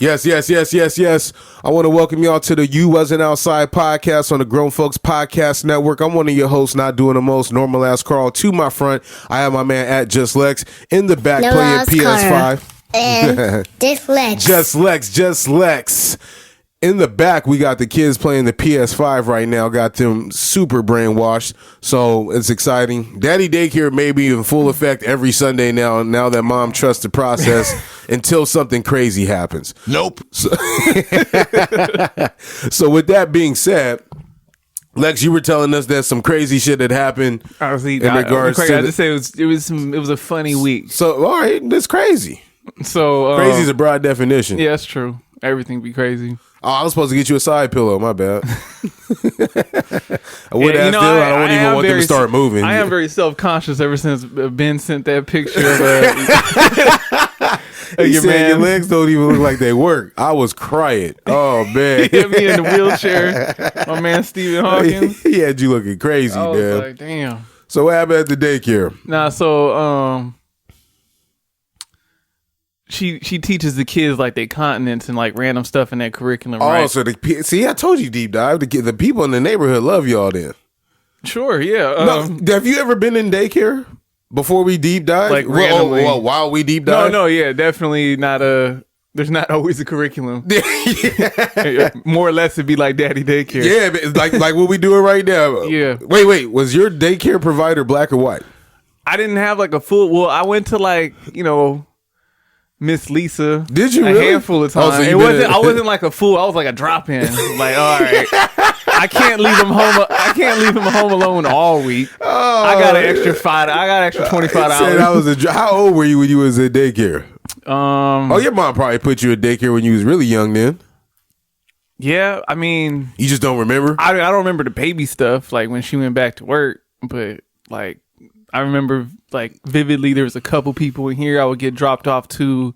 Yes, yes, yes, yes, yes. I want to welcome y'all to the You Wasn't Outside podcast on the Grown Folks Podcast Network. I'm one of your hosts, not doing the most, normal ass Carl. To my front, I have my man at Just Lex. In the back, No playing PS5. And Just Lex. Just Lex. In the back, we got the kids playing the PS5 right now. Got them super brainwashed. So it's exciting. Daddy Daycare may be in full effect every Sunday now that mom trusts the process until something crazy happens. Nope. So with that being said, Lex, you were telling us that some crazy shit had happened I just say it was a funny week. So, all right, that's crazy. So Crazy is a broad definition. Yeah, that's true. Everything be crazy. Oh, I was supposed to get you a side pillow. My bad. I would Yeah, ask them. I don't even want them to start moving. I am very self-conscious ever since Ben sent that picture of He your said man. your legs don't even look like they work. I was crying. Oh, man. He had me in the wheelchair. My man Stephen Hawkins. He had you looking crazy, I was man. like, damn. So what happened at the daycare? Nah, so she teaches the kids like their continents and like random stuff in that curriculum. Oh, right? so see, I told you deep dive. The people in the neighborhood love y'all then. Sure, yeah. No, have you ever been in daycare before we deep dive? Like randomly. While we deep dive? No, yeah, definitely not there's not always a curriculum. More or less it'd be like daddy daycare. Yeah, but it's like what we doing right now. Yeah. Wait. Was your daycare provider black or white? I didn't have like a full. Well, I went to like Miss Lisa. Did you a really? handful of times? Oh, so it wasn't. I wasn't like a fool. I was like a drop in. Like, all right, I can't leave him home. I can't leave him home alone all week. Oh, I got an extra $5. I got extra $25. I was how old were you when you was at daycare? Your mom probably put you at daycare when you was really young. Then Yeah, I mean, you just don't remember. I don't remember the baby stuff like when she went back to work, but like I remember like vividly there was a couple people in here I would get dropped off to,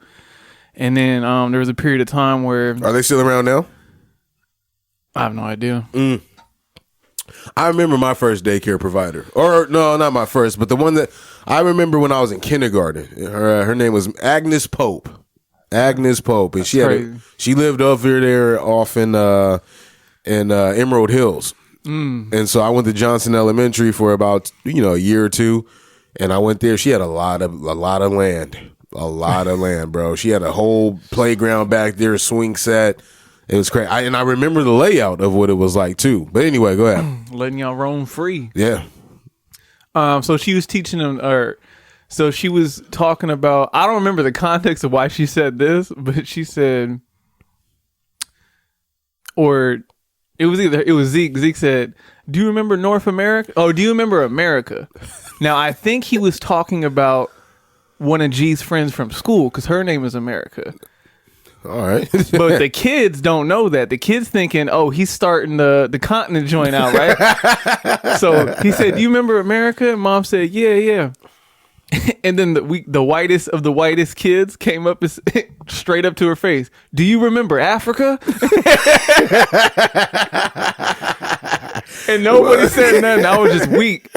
and then there was a period of time where Are they still around now? I have no idea. I remember my first daycare provider, or no, not my first, but the one that I remember when I was in kindergarten. Her name was Agnes Pope. Agnes Pope, and she lived over there off in Emerald Hills. And so I went to Johnson Elementary for about a year or two, and I went there. She had a lot of land, bro. She had a whole playground back there, swing set. It was crazy, and I remember the layout of what it was like too. But anyway, go ahead. Letting y'all roam free. Yeah. So she was teaching them, so she was talking about. I don't remember the context of why she said this, but she said, or it was Zeke. Zeke said, "Do you remember North America? Oh, do you remember America?" Now I think he was talking about one of G's friends from school because her name is America. All right. But the kids don't know that. The kids thinking, oh, he's starting the continent joint out, right? So he said, do you remember America? And mom said, yeah. And then the whitest of the whitest kids came up straight up to her face. Do you remember Africa? And nobody said nothing. I was just weak.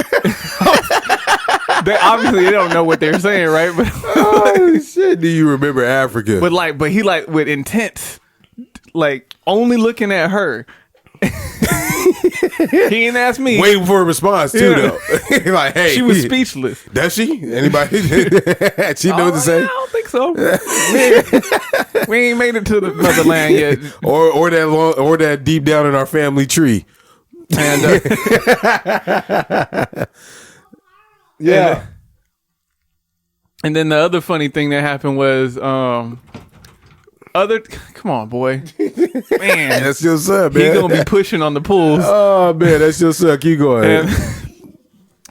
They don't know what they're saying, right? But oh shit! Do you remember Africa? But he like with intent, like only looking at her. He didn't ask me. Waiting for a response too, though. Like, hey, she was speechless. Does she? Anybody? She know what to say? I don't think so. We ain't made it to the motherland yet, or that deep down in our family tree. And yeah. And then the other funny thing that happened was come on, boy. Man, that's your son, man. He gonna be pushing on the pools. Oh man, that's your son. Keep going.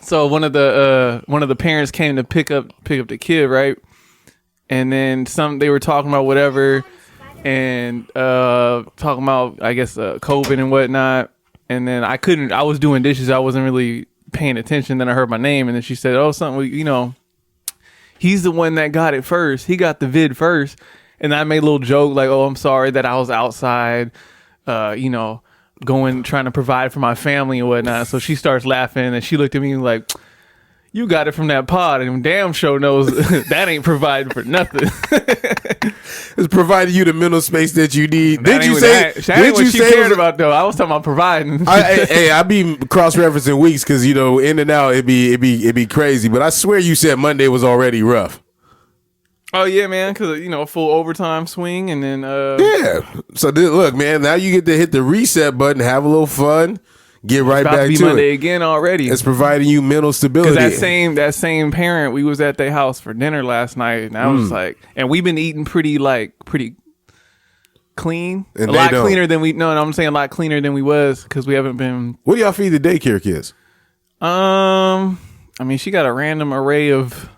So one of the parents came to pick up the kid, right? And then they were talking about whatever and talking about I guess COVID and whatnot. And then I was doing dishes. I wasn't really paying attention. Then I heard my name, and then she said, "Oh, something. He's the one that got it first. He got the vid first." And I made a little joke like, "Oh, I'm sorry that I was outside, trying to provide for my family and whatnot." So she starts laughing, and she looked at me like, "You got it from that pod, and damn show knows that ain't providing for nothing." It's providing you the mental space that you need. That Did you ain't say? what that ain't Did you what she say? cared about though? I was talking about providing. I be cross referencing weeks because in and out it'd be crazy. But I swear you said Monday was already rough. Oh yeah, man, because full overtime swing and then Yeah. So look, man. Now you get to hit the reset button, have a little fun, get right about back to be to Monday it. again already. It's providing you mental stability. Because that same parent, we was at their house for dinner last night, and I was like, and we've been eating pretty clean, And a lot cleaner than we. No, I'm saying a lot cleaner than we was because we haven't been. What do y'all feed the daycare kids? I mean, she got a random array of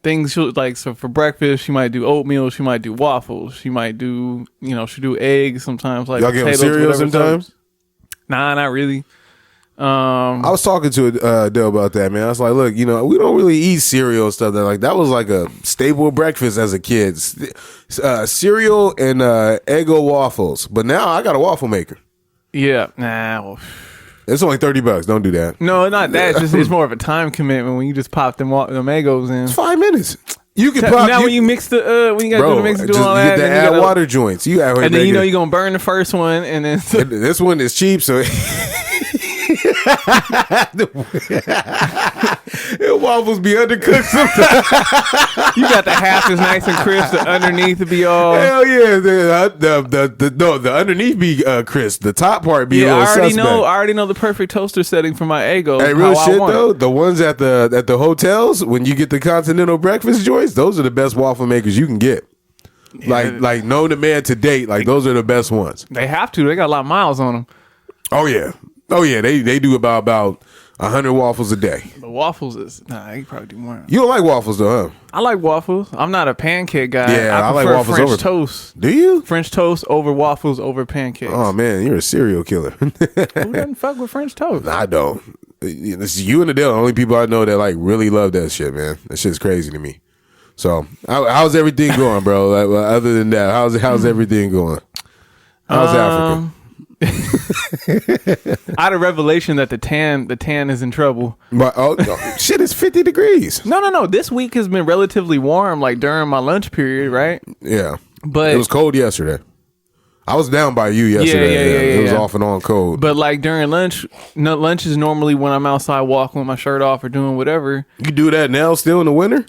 things. She'll like so for breakfast, she might do oatmeal, she might do waffles, she might do she'll do eggs sometimes. Like Y'all give them potatoes, cereal whatever. sometimes? Nah, not really. I was talking to Dale about that, man. I was like, look, we don't really eat cereal and stuff. That was like a staple breakfast as a kid. Cereal and Eggo waffles. But now I got a waffle maker. Yeah, nah. Well, it's only $30. Don't do that. no, not that. It's more of a time commitment when you just pop them Egos in. It's 5 minutes. You can pop. Now when you mix the when you gotta do the mix and do all you that, get the then add you gotta, water joints. You out here and then making, you're gonna burn the first one, and then this one is cheap, so waffles be undercooked sometimes. you got the half is nice and crisp, the underneath to be all. Hell yeah, the underneath be crisp. The top part be a little suspect. I already know the perfect toaster setting for my Eggo. Hey, real shit though, the ones at the hotels when you get the continental breakfast joints, those are the best waffle makers you can get. Yeah. Like known to man to date, like those are the best ones. They have to. They got a lot of miles on them. Oh yeah. They do about 100 waffles a day. The waffles is you probably do more. You don't like waffles though, huh? I like waffles. I'm not a pancake guy. Yeah, I like waffles French over toast. Do you? French toast over waffles over pancakes. Oh man, you're a serial killer. Who doesn't fuck with French toast? I don't. It's you and Adele, the only people I know that like really love that shit, man. That shit's crazy to me. So, how's everything going, bro? Like, other than that, how's everything going? How's Africa? I had a revelation that the tan is in trouble. But shit, it's 50 degrees. No. This week has been relatively warm, like during my lunch period, right? Yeah, but it was cold yesterday. I was down by you yesterday. Yeah. It was off and on cold. But like during lunch, lunch is normally when I'm outside walking with my shirt off or doing whatever. You do that now, still in the winter?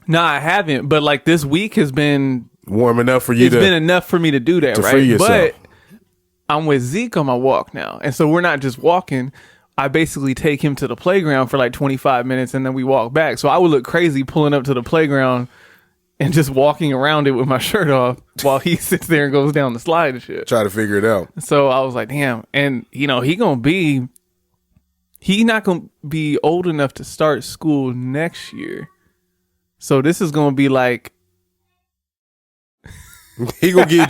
No, I haven't. But like this week has been warm enough for you. It's been enough for me to do that, right? Free yourself. But I'm with Zeke on my walk now, and so we're not just walking. I basically take him to the playground for like 25 minutes, and then we walk back. So I would look crazy pulling up to the playground and just walking around it with my shirt off while he sits there and goes down the slide and shit. Try to figure it out. So I was like, damn. And he's not gonna be old enough to start school next year. So this is gonna be like he gonna keep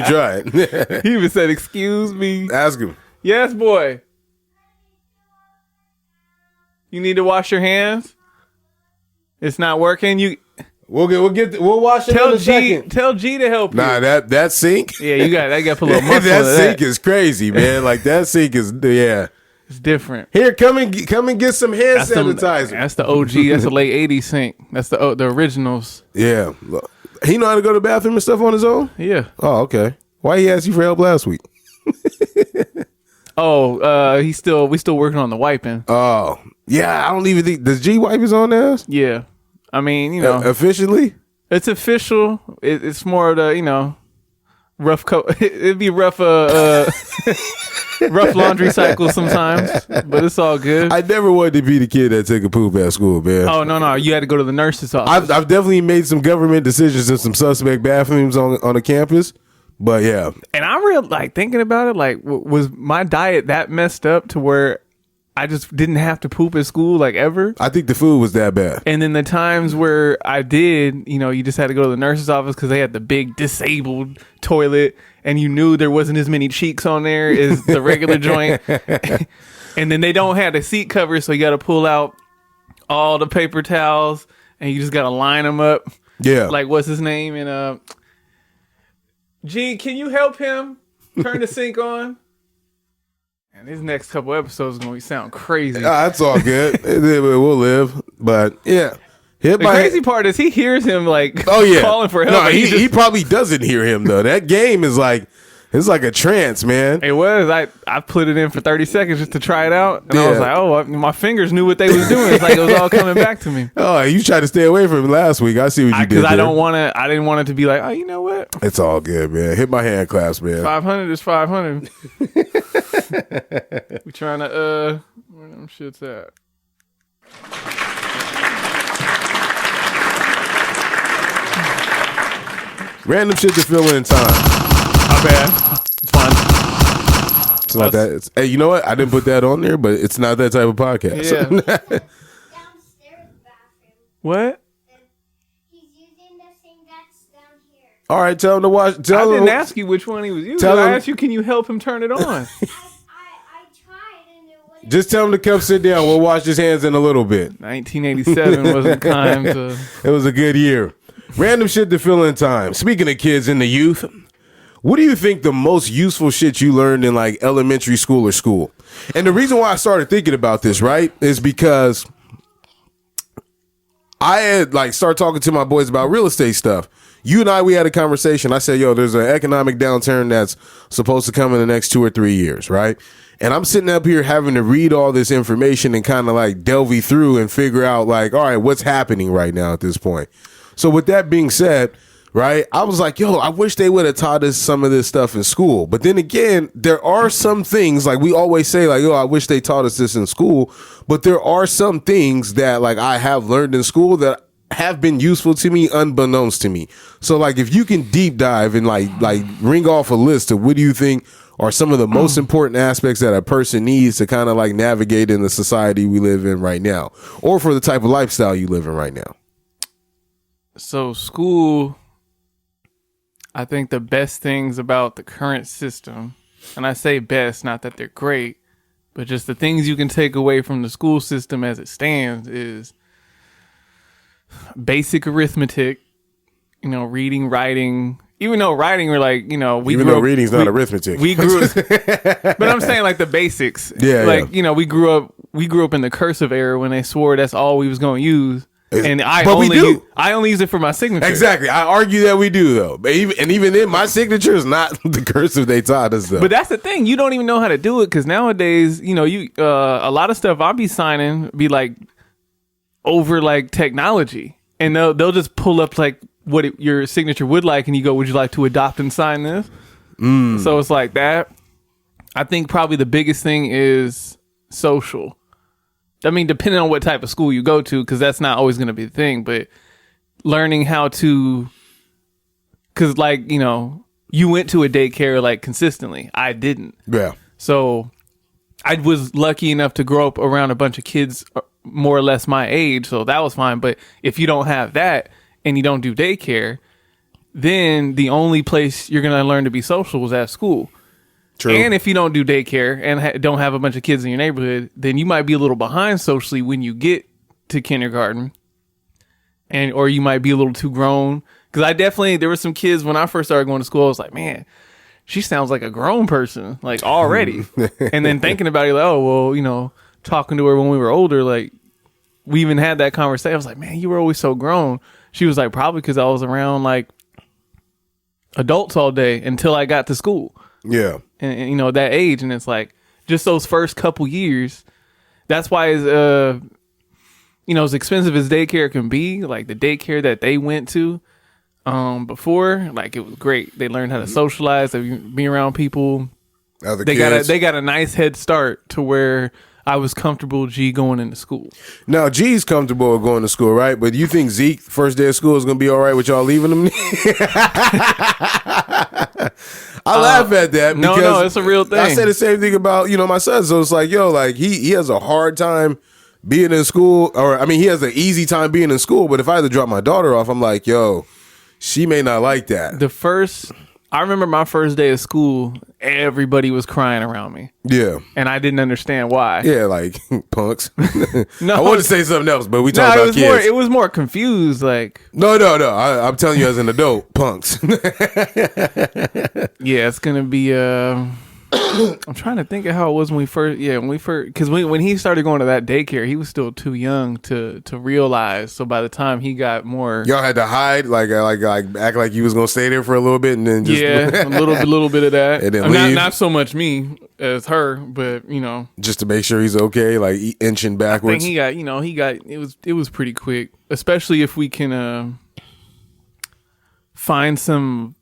trying. He even said, "Excuse me." Ask him. Yes, boy. You need to wash your hands. It's not working. We'll wash it in a second. Tell G to help you. Nah, that sink. Yeah, you got to put a little muscle that into sink is crazy, man. Like that sink is It's different. Here, come and get some hand sanitizer. That's the OG. That's the late '80s sink. That's the originals. Yeah, he know how to go to the bathroom and stuff on his own. Yeah. Oh, okay. Why he asked you for help last week? We still working on the wiping. Oh, yeah. I don't even think does G wipe his own ass. Yeah, I mean, officially, it's official. It's more of the rough coat. It'd be rough. Rough laundry cycle sometimes, but it's all good. I never wanted to be the kid that took a poop at school, man. Oh no, you had to go to the nurse's office. I've definitely made some government decisions in some suspect bathrooms on the campus, but yeah. And I really thinking about it. Like, was my diet that messed up to where I just didn't have to poop at school ever? I think the food was that bad. And then the times where I did, you just had to go to the nurse's office because they had the big disabled toilet. And you knew there wasn't as many cheeks on there as the regular joint. And then they don't have the seat cover, so you got to pull out all the paper towels and you just got to line them up. Yeah. Like, what's his name? And G, can you help him turn the sink on? And these next couple episodes are going to sound crazy. That's all good. We'll live. But yeah. The crazy part is he hears him like calling for help. No, he probably doesn't hear him though. That game is like it's like a trance, man. It was. I put it in for 30 seconds just to try it out, and I was like, my fingers knew what they was doing. It's like it was all coming back to me. Oh, you tried to stay away from it last week. I see what you did. Because I didn't want it to be like, oh, you know what? It's all good, man. Hit my hand clasp, man. 500 is 500. We trying to where them shits at? Random shit to fill in time. Not bad. It's fine. It's not that. Hey, you know what? I didn't put that on there, but it's not that type of podcast. Yeah. Downstairs bathroom. What? He's using the thing that's down here. All right, tell him to watch. I didn't ask you which one he was using. I asked you, can you help him turn it on? I tried and it wouldn't. Just tell him to come sit down. We'll wash his hands in a little bit. 1987 wasn't time to. It was a good year. Random shit to fill in time. Speaking of kids and the youth, what do you think the most useful shit you learned in like elementary school or school? And the reason why I started thinking about this, right, is because I had like started talking to my boys about real estate stuff. You and we had a conversation. I said, yo, there's an economic downturn that's supposed to come in the next 2 or 3 years, right? And I'm sitting up here having to read all this information and kind of like delve through and figure out like, all right, what's happening right now at this point? So with that being said, right, I was like, yo, I wish they would have taught us some of this stuff in school. But then again, there are some things like we always say like, yo, I wish they taught us this in school. But there are some things that like I have learned in school that have been useful to me unbeknownst to me. So like if you can deep dive and like ring off a list of what do you think are some of the most important aspects that a person needs to kind of like navigate in the society we live in right now, or for the type of lifestyle you live in right now. So school, I think the best things about the current system, and I say best, not that they're great, but just the things you can take away from the school system as it stands is basic arithmetic, reading, writing. Even though writing, we're like, reading's not arithmetic. We grew up, but I'm saying like the basics. Yeah. Like, we grew up in the cursive era when they swore that's all we was going to use. And I only use it for my signature. Exactly. I argue that we do though. But even then, my signature is not the cursive they taught us though. But that's the thing. You don't even know how to do it because nowadays, a lot of stuff I'll be signing be like over like technology, and they'll just pull up like what your signature would like, and you go, "Would you like to adopt and sign this?" So it's like that. I think probably the biggest thing is social. I mean, depending on what type of school you go to, because that's not always going to be the thing, but learning how to, because like, you went to a daycare like consistently. I didn't. Yeah. So I was lucky enough to grow up around a bunch of kids more or less my age. So that was fine. But if you don't have that and you don't do daycare, then the only place you're going to learn to be social is at school. True. And if you don't do daycare and don't have a bunch of kids in your neighborhood, then you might be a little behind socially when you get to kindergarten, or you might be a little too grown. Because there were some kids when I first started going to school. I was like, man, she sounds like a grown person, like already. And then thinking about it, like, oh well, talking to her when we were older, like we even had that conversation. I was like, man, you were always so grown. She was like, probably because I was around like adults all day until I got to school. Yeah. And that age, and it's like just those first couple years. That's why as as expensive as daycare can be, like the daycare that they went to before, like it was great. They learned how to socialize, they be around people. They got a nice head start to where I was comfortable going into school. Now G's comfortable with going to school, right? But you think Zeke first day of school is gonna be all right with y'all leaving him? I laugh at that because no, it's a real thing. I say the same thing about my son. So it's like, like he has a hard time being in school, or I mean, he has an easy time being in school. But if I had to drop my daughter off, I'm like, yo, she may not like that. I remember my first day of school, everybody was crying around me. Yeah. And I didn't understand why. Yeah, like punks. No, I wanted to say something else, but we talk about kids. It was more confused, like. No. I'm telling you as an adult, punks. Yeah, it's going to be I'm trying to think of how it was when we first, because when he started going to that daycare, he was still too young to realize. So by the time he got more, Y'all had to hide, like act like you was gonna stay there for a little bit, and then just a little bit of that. And then not leave. not so much me as her, but just to make sure he's okay, like inching I backwards. think it was pretty quick, especially if we can find some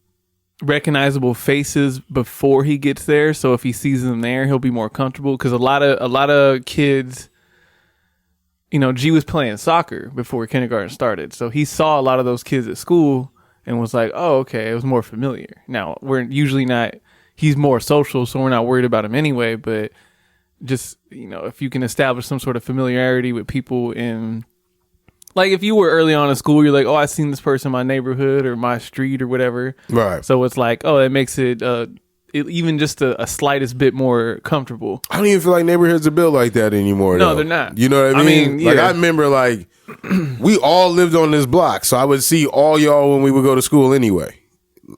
recognizable faces before he gets there. So if he sees them there, he'll be more comfortable. Because a lot of kids, G was playing soccer before kindergarten started, so he saw a lot of those kids at school and was like, "Oh, okay." It was more familiar. Now we're usually not. He's more social, so we're not worried about him anyway. But just if you can establish some sort of familiarity with people in. Like, if you were early on in school, you're like, oh, I seen this person in my neighborhood or my street or whatever. Right. So it's like, oh, it makes it even just a slightest bit more comfortable. I don't even feel like neighborhoods are built like that anymore. No, though. they're not. You know what I mean? yeah. Like, I remember, like, we all lived on this block, so I would see all y'all when we would go to school anyway.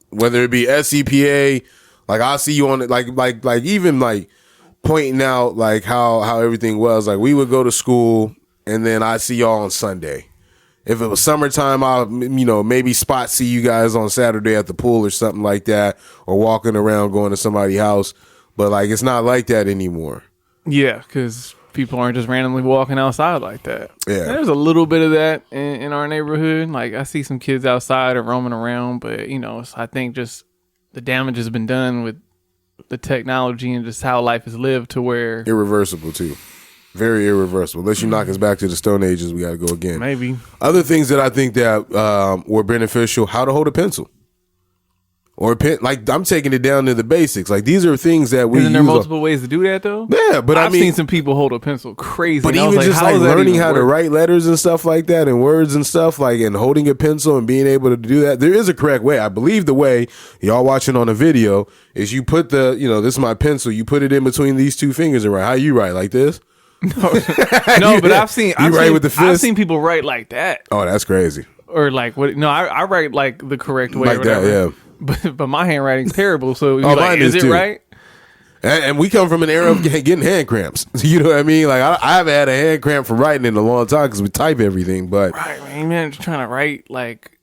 Whether it be SCPA, like, I'll see you on it, like even, like, pointing out, like, how everything was. Like, we would go to school, and then I see y'all on Sunday. If it was summertime, I'll maybe spot see you guys on Saturday at the pool or something like that, or walking around going to somebody's house. But like, it's not like that anymore. Yeah, because people aren't just randomly walking outside like that. Yeah, there's a little bit of that in our neighborhood. Like, I see some kids outside or roaming around, but I think just the damage has been done with the technology and just how life is lived to where irreversible too. Very irreversible. Unless you knock us back to the Stone Ages, we got to go again. Maybe. Other things that I think that were beneficial: how to hold a pencil, or a pen. Like, I'm taking it down to the basics. Like, these are things that we. Isn't there multiple ways to do that though? Yeah, but I've seen some people hold a pencil crazy. But even just like learning how to write letters and stuff like that, and words and stuff, like, and holding a pencil and being able to do that, there is a correct way. I believe the way y'all watching on a video is you put the, this is my pencil. You put it in between these two fingers and write. How you write, like this? No, but I've seen with the fist? I've seen people write like that. Oh, that's crazy. Or like what? No, I write like the correct way, like or whatever. that, yeah. But my handwriting's terrible. So mine like, is it too. right? And we come from an era of getting hand cramps. You know what I mean? Like, I haven't had a hand cramp from writing in a long time because we type everything. But right, man, just trying to write like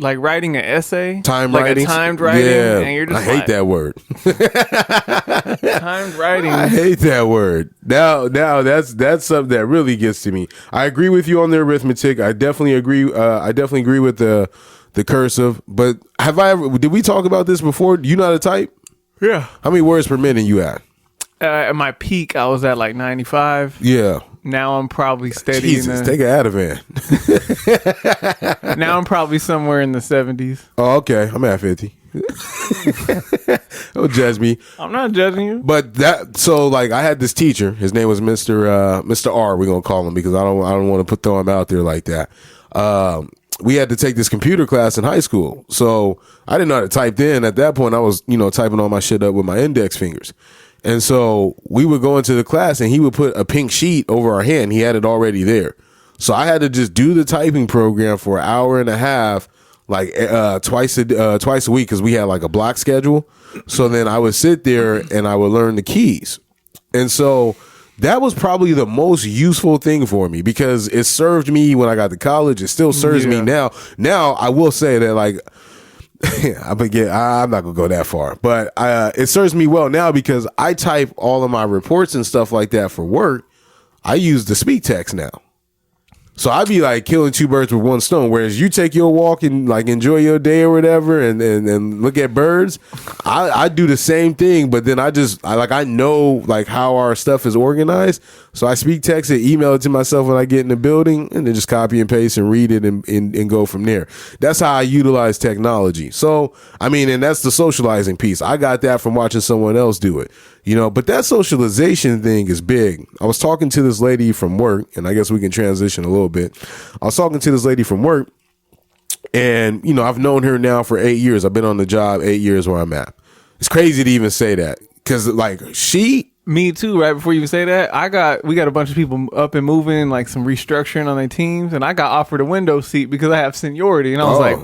writing an essay, timed writing, yeah, and you're just I hate that word. Timed writing. I hate that word. Now that's something that really gets to me. I agree with you on the arithmetic. I definitely agree. I definitely agree with the cursive. But did we talk about this before? Do you know how to type? Yeah. How many words per minute you at? At my peak, I was at like 95. Yeah. Now I'm probably steady. Jesus, take an Ativan. Now I'm probably somewhere in the 70s. Oh, okay. I'm at 50. Don't judge me. I'm not judging you. But I had this teacher. His name was Mr. R. We're gonna call him because I don't want to throw him out there like that. We had to take this computer class in high school, so I didn't know how to type then. At that point, I was typing all my shit up with my index fingers. And so we would go into the class and he would put a pink sheet over our hand. He had it already there. So I had to just do the typing program for an hour and a half, like twice a week, because we had like a block schedule. So then I would sit there and I would learn the keys. And so that was probably the most useful thing for me because it served me when I got to college. It still serves me now. Now I will say that, like, I'm not gonna go that far, but it serves me well now because I type all of my reports and stuff like that for work. I use the speak text now. So I'd be like killing two birds with one stone. Whereas you take your walk and like enjoy your day or whatever and look at birds, I do the same thing, but then I know like how our stuff is organized. So I speak text it, email it to myself when I get in the building, and then just copy and paste and read it and go from there. That's how I utilize technology. So, I mean, and that's the socializing piece. I got that from watching someone else do it. But that socialization thing is big. I was talking to this lady from work, and I guess we can transition a little bit. I was talking to this lady from work, and, I've known her now for 8 years. I've been on the job 8 years where I'm at. It's crazy to even say that because, like, Me too, right before you even say that, we got a bunch of people up and moving, like some restructuring on their teams, and I got offered a window seat because I have seniority, and I was like,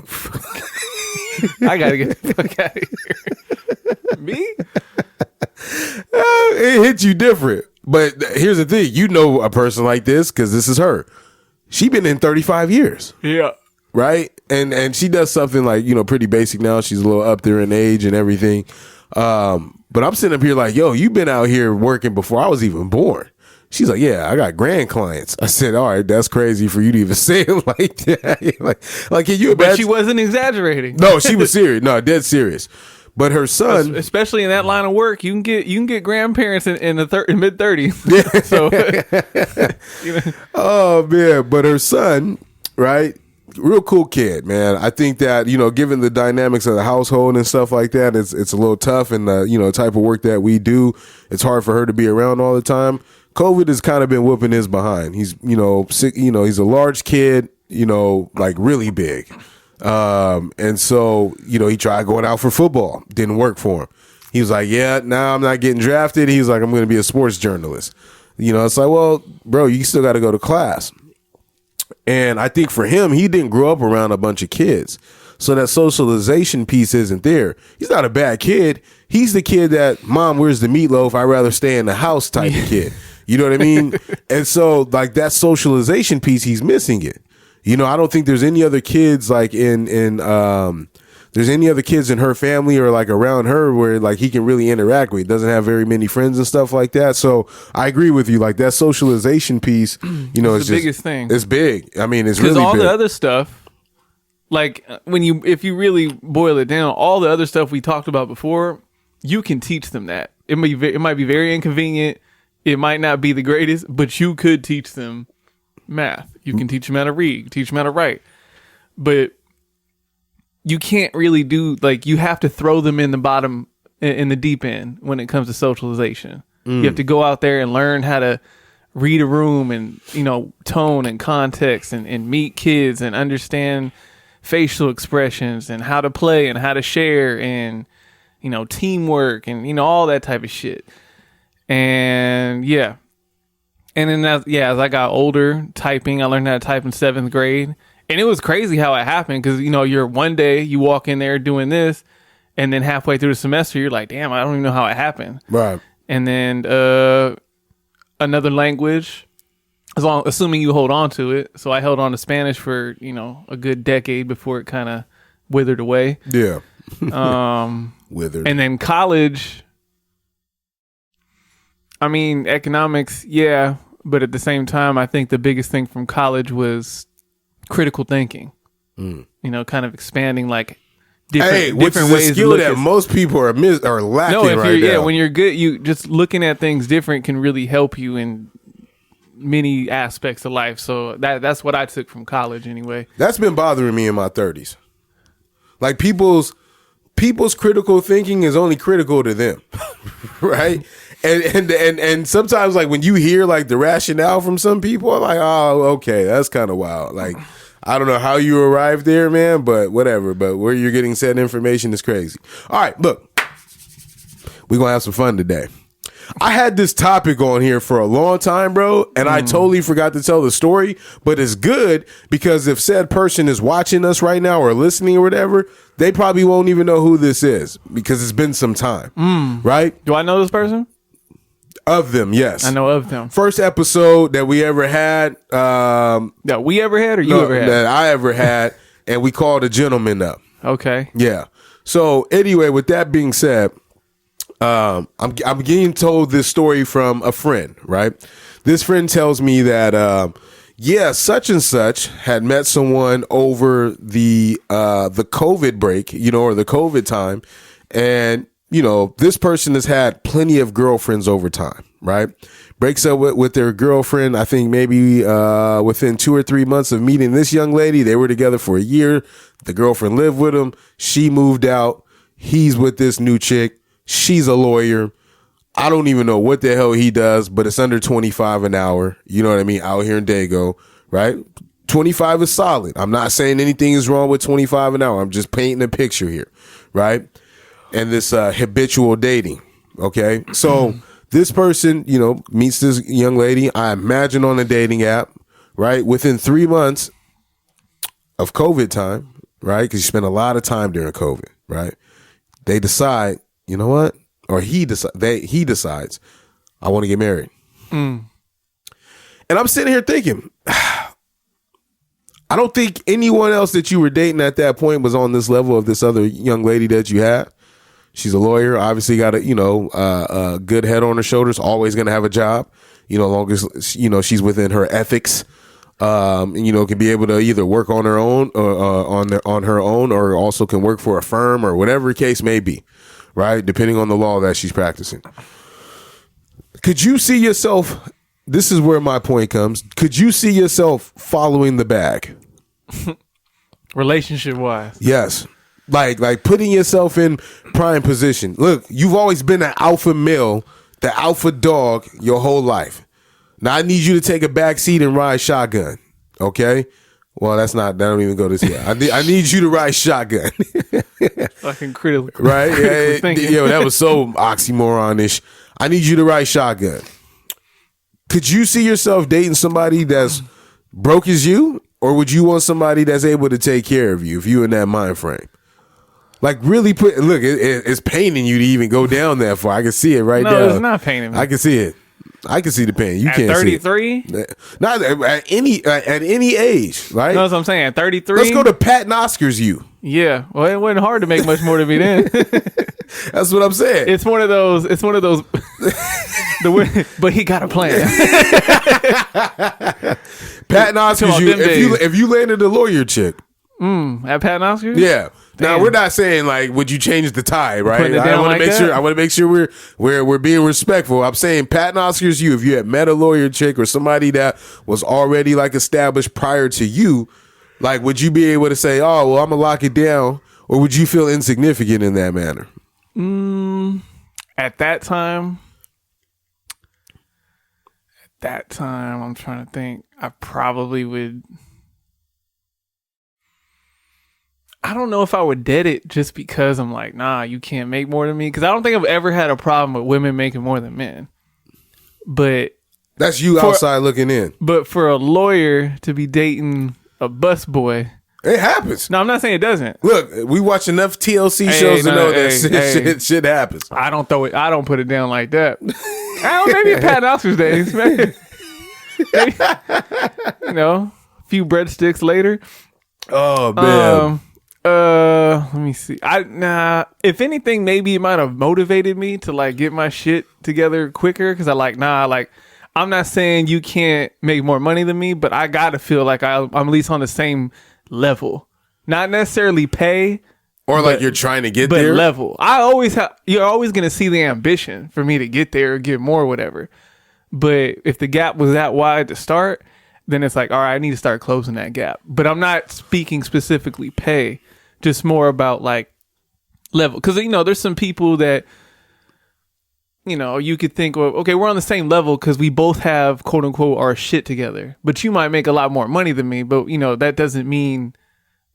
I got to get the fuck out of here. Me? it hits you different. But here's the thing. You know a person like this because this is her. She been in 35 years. Yeah. Right? And she does something like, pretty basic now. She's a little up there in age and everything. But I'm sitting up here like, yo, you've been out here working before I was even born. She's like, yeah, I got grand clients. I said, all right, that's crazy for you to even say it like that. like, can you imagine? But she wasn't exaggerating. No, she was serious. No, dead serious. But her son, especially in that line of work, you can get grandparents in the mid 30s. Yeah. So, oh man, but her son, right? Real cool kid, man. I think that, given the dynamics of the household and stuff like that, it's a little tough. And the type of work that we do, it's hard for her to be around all the time. COVID has kind of been whooping his behind. He's sick, he's a large kid, like really big. And so, he tried going out for football. Didn't work for him. He was like, yeah, now I'm not getting drafted. He was like, I'm going to be a sports journalist. It's like, well, bro, you still got to go to class. And I think for him, he didn't grow up around a bunch of kids. So that socialization piece isn't there. He's not a bad kid. He's the kid that, Mom, where's the meatloaf? I'd rather stay in the house type of kid. You know what I mean? And so like that socialization piece, he's missing it. I don't think there's any other kids like there's any other kids in her family or like around her where like he can really interact with. He doesn't have very many friends and stuff like that. So I agree with you. Like that socialization piece, it's the biggest thing. It's big. I mean, it's really big. Because all the other stuff, like if you really boil it down, all the other stuff we talked about before, you can teach them that. It might be very inconvenient. It might not be the greatest, but you could teach them math. You can teach them how to read, teach them how to write. But you can't really do, like, you have to throw them in the deep end when it comes to socialization. You have to go out there and learn how to read a room and, tone and context and meet kids and understand facial expressions and how to play and how to share and, teamwork and, all that type of shit. And yeah. And then as I got older, typing, I learned how to type in 7th grade. And it was crazy how it happened because, you're one day you walk in there doing this and then halfway through the semester, you're like, damn, I don't even know how it happened. Right. And then another language, assuming you hold on to it. So I held on to Spanish for, a good decade before it kind of withered away. Yeah. Withered. And then college, I mean, economics, yeah. But at the same time, I think the biggest thing from college was critical thinking. Kind of expanding like different ways. A skill that most people are lacking right now. Yeah, when you're good, you just looking at things different can really help you in many aspects of life. So that's what I took from college anyway. That's been bothering me in my 30s. Like people's critical thinking is only critical to them, right? And sometimes like when you hear like the rationale from some people, I'm like, oh, okay, that's kind of wild. Like, I don't know how you arrived there, man, but whatever. But where you're getting said information is crazy. All right, look, we're going to have some fun today. I had this topic on here for a long time, bro, and I totally forgot to tell the story, but it's good because if said person is watching us right now or listening or whatever, they probably won't even know who this is because it's been some time, right? Do I know this person? Of them, yes. I know of them. First episode that we ever had. That we ever had or you ever had? That I ever had, and we called a gentleman up. Okay. Yeah. So anyway, with that being said, I'm getting told this story from a friend, right? This friend tells me that, such and such had met someone over the COVID break, or the COVID time, and this person has had plenty of girlfriends over time, right? Breaks up with their girlfriend. I think maybe within 2 or 3 months of meeting this young lady, they were together for a year. The girlfriend lived with him. She moved out. He's with this new chick. She's a lawyer. I don't even know what the hell he does, but it's under 25 an hour. You know what I mean? Out here in Dago, right? 25 is solid. I'm not saying anything is wrong with 25 an hour. I'm just painting a picture here, right? And this habitual dating, okay? So this person, meets this young lady, I imagine on a dating app, right? Within 3 months of COVID time, right? Because you spent a lot of time during COVID, right? They decide, you know what? Or he decides, I want to get married. And I'm sitting here thinking, I don't think anyone else that you were dating at that point was on this level of this other young lady that you had. She's a lawyer, obviously got a good head on her shoulders, always going to have a job, long as, she's within her ethics, and, can be able to either work on her own or on her own, or also can work for a firm or whatever the case may be, right? Depending on the law that she's practicing. Could you see yourself, this is where my point comes, could you see yourself following the bag? Relationship wise? Yes. Like putting yourself in prime position. Look, you've always been an alpha male, the alpha dog your whole life. Now I need you to take a back seat and ride shotgun. Okay? Well, that don't even go this year. I need you to ride shotgun. Fucking critical. Right? Yeah, that was so oxymoron-ish. I need you to ride shotgun. Could you see yourself dating somebody that's broke as you? Or would you want somebody that's able to take care of you if you in that mind frame? Like really look, it's paining you to even go down that far. I can see it right now. No, it's not paining me. I can see it. I can see the pain. You at can't 33? see it. Not at any age, right? You know what I'm saying? At 33? Let's go to Pat and Oscar's you. Yeah. Well, it wasn't hard to make much more to me then. That's what I'm saying. It's one of those but he got a plan. Pat and Oscar's you. If you landed a lawyer chick. At Pat and Oscar's? Yeah. Damn. Now we're not saying like, would you change the tie, right? I want to make sure we're being respectful. I'm saying Pat and Oscar's you. If you had met a lawyer chick or somebody that was already like established prior to you, like would you be able to say, oh well, I'm gonna lock it down, or would you feel insignificant in that manner? At that time, I'm trying to think. I probably would. I don't know if I would dead it just because I'm like, nah, you can't make more than me. Because I don't think I've ever had a problem with women making more than men. But that's you outside looking in. But for a lawyer to be dating a busboy, it happens. No, I'm not saying it doesn't. Look, we watch enough TLC shows to know that shit happens. I don't put it down like that. Maybe in Pat Oscar's days, man. Maybe, a few breadsticks later. Oh man. Let me see. If anything, maybe it might have motivated me to like get my shit together quicker. Cause I'm not saying you can't make more money than me, but I gotta feel like I'm at least on the same level. Not necessarily pay. Or like you're trying to get there. But level. You're always gonna see the ambition for me to get there or get more, whatever. But if the gap was that wide to start, then it's like, all right, I need to start closing that gap. But I'm not speaking specifically pay, just more about like level. Because, there's some people that, you could think, well, okay, we're on the same level because we both have, quote unquote, our shit together. But you might make a lot more money than me. But, that doesn't mean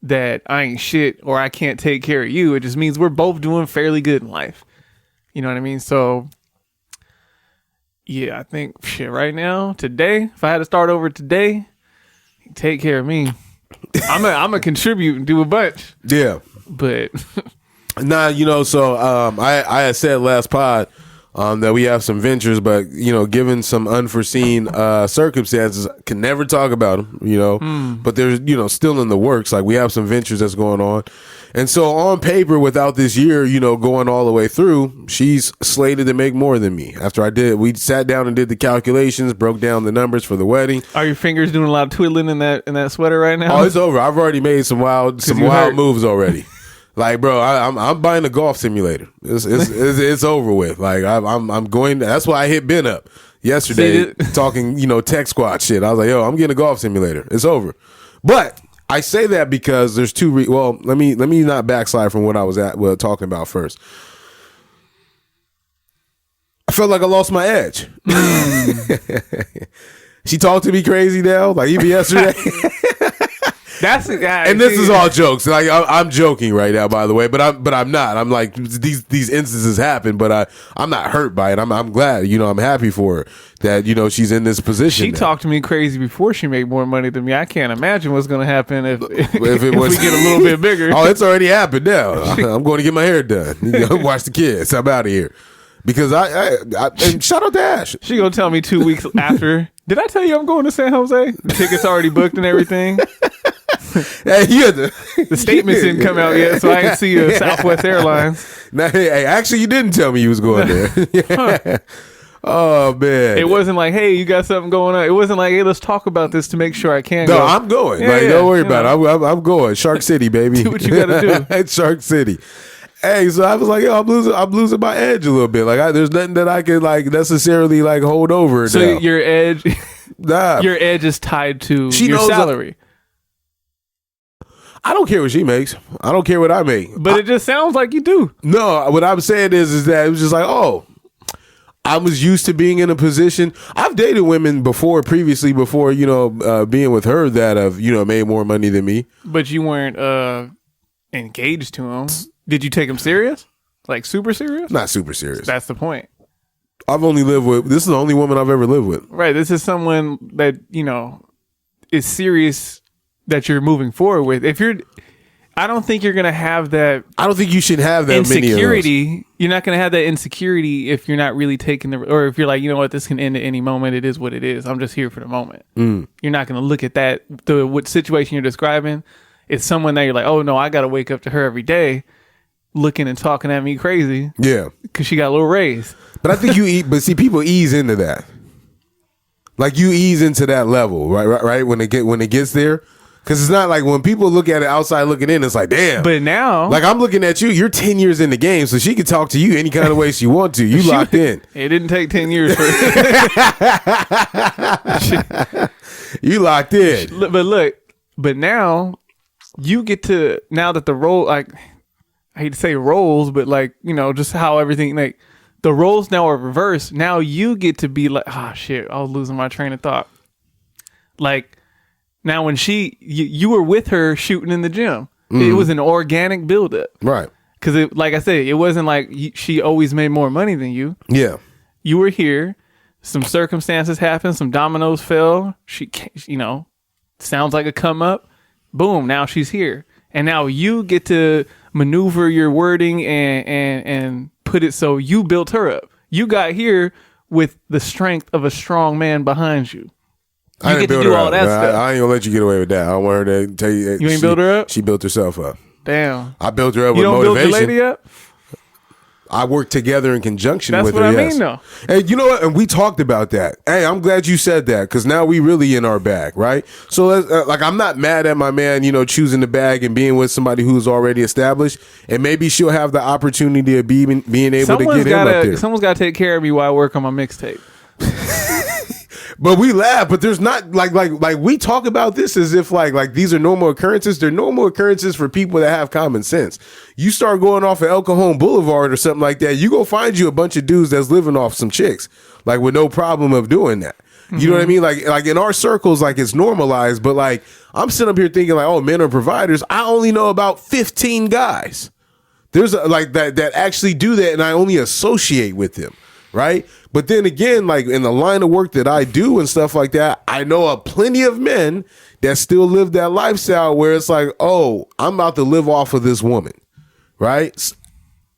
that I ain't shit or I can't take care of you. It just means we're both doing fairly good in life. You know what I mean? So, yeah, I think right now, today, if I had to start over today, take care of me. I'm gonna contribute and do a bunch. Yeah, but so I had said last pod that we have some ventures, but given some unforeseen circumstances, can never talk about them. But there's still in the works. Like we have some ventures that's going on. And so on paper, without this year, going all the way through, she's slated to make more than me. After we sat down and did the calculations, broke down the numbers for the wedding. Are your fingers doing a lot of twiddling in that sweater right now? Oh, it's over. I've already made some wild moves already. Like, bro, I'm buying a golf simulator. It's over with. Like, I'm going. That's why I hit Ben up yesterday talking, tech squad shit. I was like, yo, I'm getting a golf simulator. It's over. But I say that because there's two. Let me not backslide from what I was talking about first. I felt like I lost my edge. She talked to me crazy now, like even yesterday. That's the guy. And this is all jokes. Like I'm joking right now, by the way, but I'm not. I'm like these instances happen, but I'm not hurt by it. I'm glad. I'm happy for her that she's in this position. She talked to me crazy before she made more money than me. I can't imagine what's going to happen if we get a little bit bigger. Oh, it's already happened now. I'm going to get my hair done. Watch the kids. I'm out of here. Because and shout out to Ash. She gonna tell me 2 weeks after. Did I tell you I'm going to San Jose? The tickets already booked and everything. Hey, the statements didn't come out yet, so I didn't see Southwest Airlines. Now, hey, actually, you didn't tell me you was going there. Oh man, it wasn't like, hey, you got something going on. It wasn't like, hey, let's talk about this to make sure I can. No, go. I'm going. Don't worry about it. I'm going. Shark City, baby. Do what you got to do. It's Shark City. Hey, so I was like, yo, I'm losing my edge a little bit. Like, there's nothing that I can like necessarily like hold over. So now. your edge, nah, your edge is tied to she your knows salary. I don't care what she makes. I don't care what I make. But it just sounds like you do. No, what I'm saying is that it was just like, oh, I was used to being in a position. I've dated women previously, before being with her that have made more money than me. But you weren't engaged to them. Did you take them serious? Like super serious? Not super serious. That's the point. I've only lived with. This is the only woman I've ever lived with. Right. This is someone that is serious that you're moving forward with. I don't think you're gonna have that. I don't think you should have that insecurity. You're not gonna have that insecurity if you're not really taking or if you're like, you know what, this can end at any moment. It is what it is. I'm just here for the moment. You're not gonna look at that. What situation you're describing is someone that you're like, oh no, I gotta wake up to her every day, looking and talking at me crazy. Yeah, because she got a little raise. But I think but see, people ease into that. Like you ease into that level, right? When it gets there. Because it's not like when people look at it outside looking in, it's like, damn. But now, like I'm looking at you, you're 10 years in the game, so she can talk to you any kind of way she wants to. You locked in. It didn't take 10 years for you locked in. But now you get to, now that the role, like, I hate to say roles, but like, just how everything, like, the roles now are reversed. Now you get to be like, shit, I was losing my train of thought. Like, now, when you were with her shooting in the gym, it was an organic buildup, right? Because, like I said, it wasn't like she always made more money than you. Yeah, you were here. Some circumstances happened. Some dominoes fell. She, sounds like a come up. Boom! Now she's here, and now you get to maneuver your wording and put it so you built her up. You got here with the strength of a strong man behind you. I didn't build her up. I ain't gonna let you get away with that. I don't want her to tell you. You ain't build her up? She built herself up. Damn. I built her up with motivation. You don't build the lady up? I worked together in conjunction with her. That's what I mean, though. Hey, you know what? And we talked about that. Hey, I'm glad you said that because now we really in our bag, right? So, I'm not mad at my man, choosing the bag and being with somebody who's already established, and maybe she'll have the opportunity of being able to get him up there. Someone's got to take care of me while I work on my mixtape. But we laugh, but there's not like we talk about this as if like these are normal occurrences. They're normal occurrences for people that have common sense. You start going off of El Cajon Boulevard or something like that, you go find you a bunch of dudes that's living off some chicks, like with no problem of doing that. You know what I mean? Like in our circles, like it's normalized, but like I'm sitting up here thinking like, oh, men are providers. I only know about 15 guys. There's like that actually do that, and I only associate with them. Right. But then again, like in the line of work that I do and stuff like that, I know of plenty of men that still live that lifestyle where it's like, oh, I'm about to live off of this woman. Right.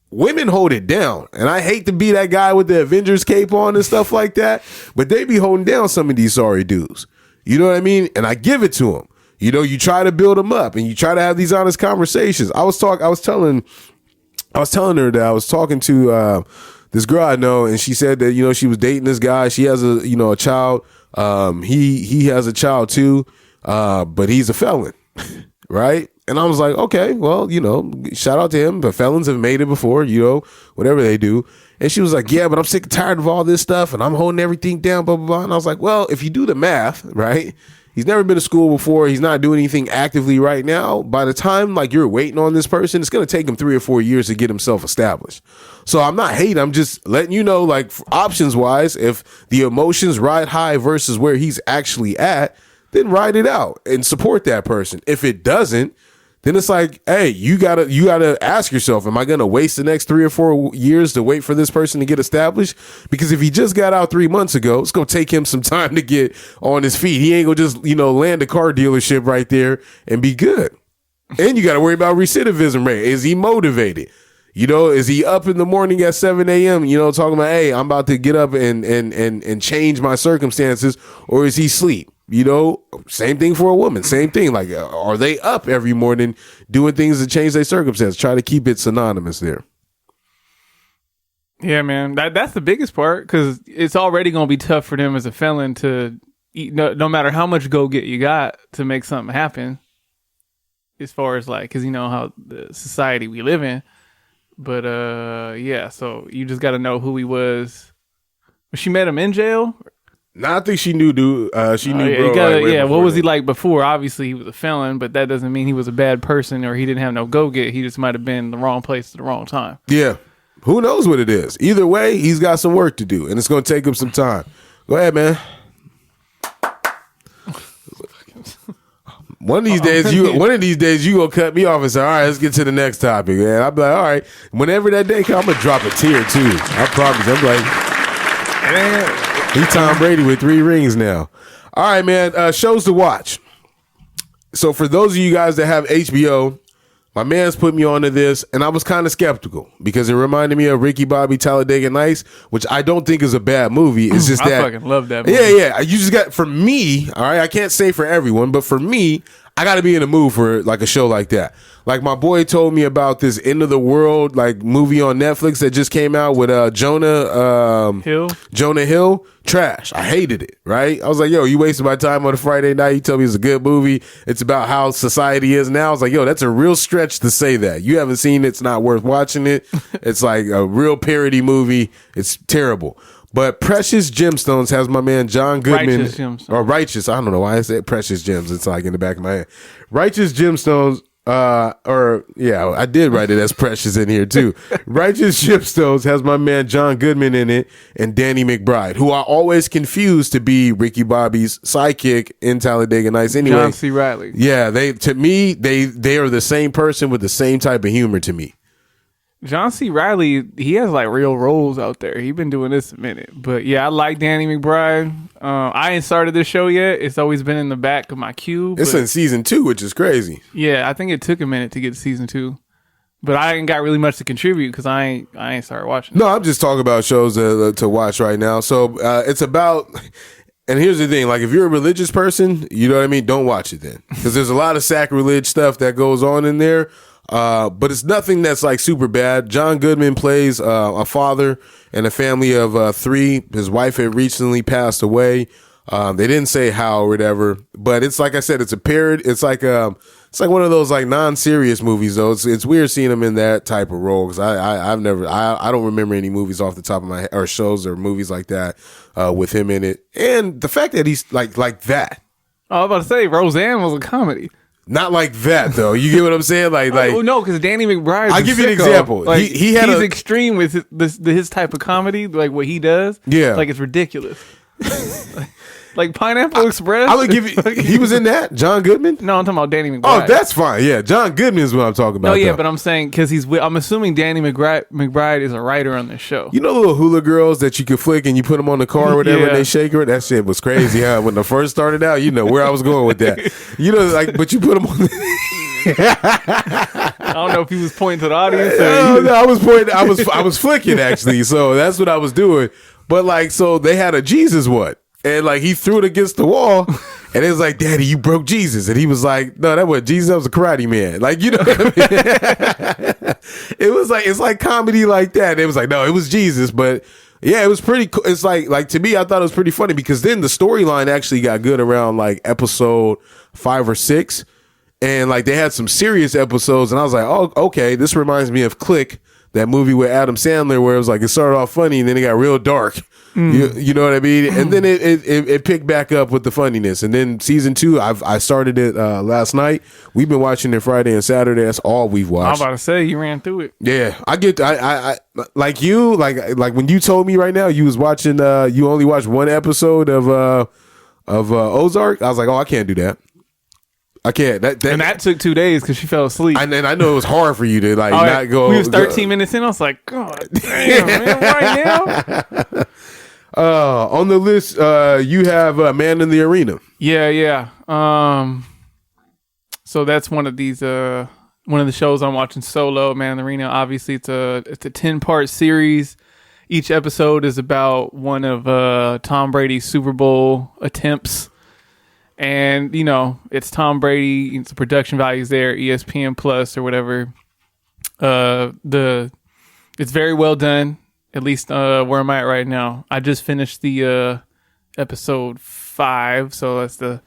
Women hold it down. And I hate to be that guy with the Avengers cape on and stuff like that. But they be holding down some of these sorry dudes. You know what I mean? And I give it to them. You try to build them up and you try to have these honest conversations. I was telling her that I was talking to this girl I know, and she said that, she was dating this guy. She has a child. He has a child too, but he's a felon, right? And I was like, okay, well, shout out to him. But felons have made it before, whatever they do. And she was like, yeah, but I'm sick and tired of all this stuff, and I'm holding everything down, blah, blah, blah. And I was like, well, if you do the math, right? He's never been to school before. He's not doing anything actively right now. By the time like you're waiting on this person, it's going to take him 3 or 4 years to get himself established. So I'm not hating. I'm just letting you know, like options wise, if the emotions ride high versus where he's actually at, then ride it out and support that person. If it doesn't, then it's like, hey, you gotta ask yourself, am I gonna waste the next 3 or 4 years to wait for this person to get established? Because if he just got out 3 months ago, it's gonna take him some time to get on his feet. He ain't gonna just, land a car dealership right there and be good. And you gotta worry about recidivism rate. Is he motivated? You know, is he up in the morning at 7 a.m., you know, talking about, hey, I'm about to get up and change my circumstances, or is he sleep? You know, same thing for a woman. Same thing. Like, are they up every morning doing things to change their circumstances? Try to keep it synonymous there. Yeah, man. That's the biggest part, because it's already going to be tough for them as a felon to eat, no matter how much go get you got to make something happen. As far as like, because you know how the society we live in. But yeah, so you just got to know who he was. She met him in jail. No, I think she knew, dude. She knew. Yeah, bro, like, what was he like before? Obviously, he was a felon, but that doesn't mean he was a bad person or he didn't have no go get. He just might have been in the wrong place at the wrong time. Yeah, who knows what it is? Either way, he's got some work to do, and it's going to take him some time. Go ahead, man. One of these days, you gonna cut me off and say, "All right, let's get to the next topic." Man, I'll be like, "All right." Whenever that day comes, I'm gonna drop a tear too. I promise. I'm like, he's Tom Brady with 3 rings now. All right, man. Shows to watch. So for those of you guys that have HBO, my man's put me onto this, and I was kind of skeptical because it reminded me of Ricky Bobby Talladega Nights, which I don't think is a bad movie. It's just that I fucking love that movie. Yeah. You just got, for me, all right, I can't say for everyone, but for me, I got to be in the mood for like a show like that. Like my boy told me about this End of the World like movie on Netflix that just came out with Jonah Hill. Trash. I hated it. Right? I was like, yo, you wasted my time on a Friday night. You tell me it's a good movie. It's about how society is now. I was like, yo, that's a real stretch to say that. You haven't seen it. It's not worth watching it. It's like a real parody movie. It's terrible. But Precious Gemstones has my man John Goodman. Righteous. I don't know why I said Precious Gems. It's like in the back of my head. Righteous Gemstones. I did write it as Precious in here too. Righteous Gemstones has my man John Goodman in it and Danny McBride, who I always confuse to be Ricky Bobby's sidekick in Talladega Nights. Anyway, John C. Reilly. Yeah, they are the same person with the same type of humor to me. John C. Reilly, he has like real roles out there. He's been doing this a minute. But yeah, I like Danny McBride. I ain't started this show yet. It's always been in the back of my queue. It's in season 2, which is crazy. Yeah, I think it took a minute to get to season 2. But I ain't got really much to contribute because I ain't started watching. No, I'm just talking about shows to watch right now. So it's about... And here's the thing, like if you're a religious person, you know what I mean, don't watch it then. Because there's a lot of sacrilege stuff that goes on in there. But it's nothing that's like super bad. John Goodman plays a father and a family of 3. His wife had recently passed away. They didn't say how or whatever, but it's like I said, it's a parody. It's like one of those like non-serious movies though. It's weird seeing him in that type of role because I don't remember any movies off the top of my head or shows or movies like that with him in it. And the fact that he's like that. I was about to say Roseanne was a comedy. Not like that though. You get what I'm saying? Like no, because Danny McBride. I'll give you an example. Like, he's extreme with his type of comedy, like what he does. Yeah, like it's ridiculous. like Pineapple Express. I would give you. He was in that. John Goodman. No, I'm talking about Danny McBride. Oh, that's fine. Yeah, John Goodman is what I'm talking about. No, yeah, though. but I'm saying because I'm assuming Danny McBride is a writer on this show. You know the little hula girls that you could flick and you put them on the car or whatever and they shake her? That shit was crazy, huh? When I first started out, you know where I was going with that. You know, like, but you put them on I don't know if he was pointing to the audience. No, I was pointing. I was flicking actually. So that's what I was doing. But like, so they had a Jesus what? And like he threw it against the wall, and it was like, "Daddy, you broke Jesus." And he was like, "No, that wasn't Jesus. That was a karate man." Like, you know what I mean? It was like, it's like comedy like that. It was like, no, it was Jesus, but yeah, it was pretty cool. It's like to me, I thought it was pretty funny because then the storyline actually got good around like episode 5 or 6, and like they had some serious episodes, and I was like, oh, okay, this reminds me of Click, that movie with Adam Sandler, where it was like it started off funny and then it got real dark. You know what I mean? And then it picked back up with the funniness. And then season 2, I started it last night. We've been watching it Friday and Saturday. That's all we've watched. I'm about to say you ran through it. Yeah, I like you like when you told me right now you was watching you only watched one episode of Ozark. I was like, oh, I can't do that. I can't. And that took 2 days because she fell asleep. And then I know it was hard for you to like not go. We was 13 minutes in. I was like, God damn, man, right now. On the list, you have Man in the Arena. Yeah. So that's one of these one of the shows I'm watching solo, Man in the Arena. Obviously, it's a 10-part series. Each episode is about one of Tom Brady's Super Bowl attempts. And, you know, it's Tom Brady. It's the production values there, ESPN Plus or whatever. It's very well done, at least where I'm at right now. I just finished the episode 5, so that's the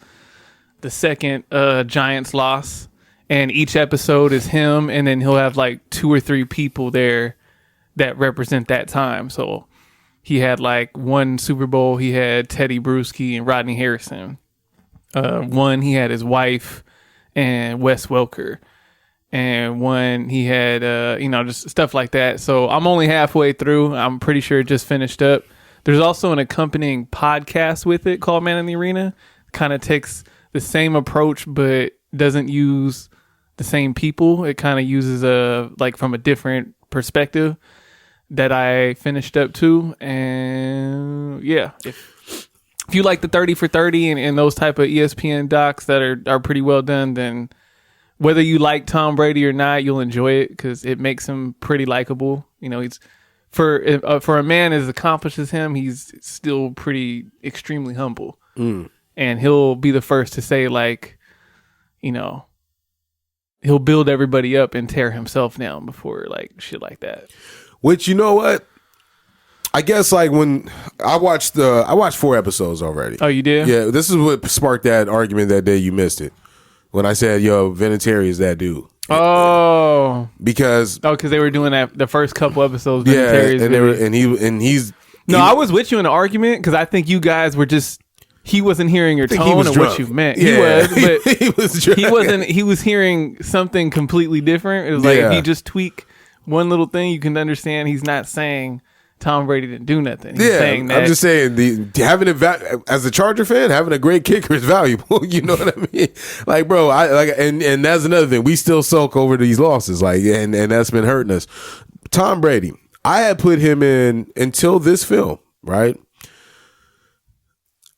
second Giants loss. And each episode is him, and then he'll have like 2 or 3 people there that represent that time. So he had like one Super Bowl, he had Teddy Bruschi and Rodney Harrison. One, he had his wife and Wes Welker. And one, he had, just stuff like that. So I'm only halfway through. I'm pretty sure it just finished up. There's also an accompanying podcast with it called Man in the Arena. Kind of takes the same approach, but doesn't use the same people. It kind of uses from a different perspective that I finished up to. And yeah, if you like the 30 for 30 and those type of ESPN docs that are pretty well done, then whether you like Tom Brady or not, you'll enjoy it because it makes him pretty likable. You know, he's for a man as accomplished as him, he's still pretty extremely humble. And he'll be the first to say, like, you know, he'll build everybody up and tear himself down before like shit like that. Which, you know what? I guess like when I watched 4 episodes already. Oh, you did? Yeah, this is what sparked that argument that day you missed it. When I said, yo, Vinatieri is that dude. Oh. Because they were doing that the first couple episodes. Yeah, and he's I was with you in the argument because I think you guys were just he wasn't hearing your tone and what you meant. Yeah. He was, but he was drunk. He was hearing something completely different. It was like if he just tweak one little thing, you can understand he's not saying Tom Brady didn't do nothing. He's saying that. I'm just saying having as a Charger fan, having a great kicker is valuable. You know what I mean? Like, bro, and that's another thing. We still sulk over these losses, like, and that's been hurting us. Tom Brady, I had put him in until this film, right?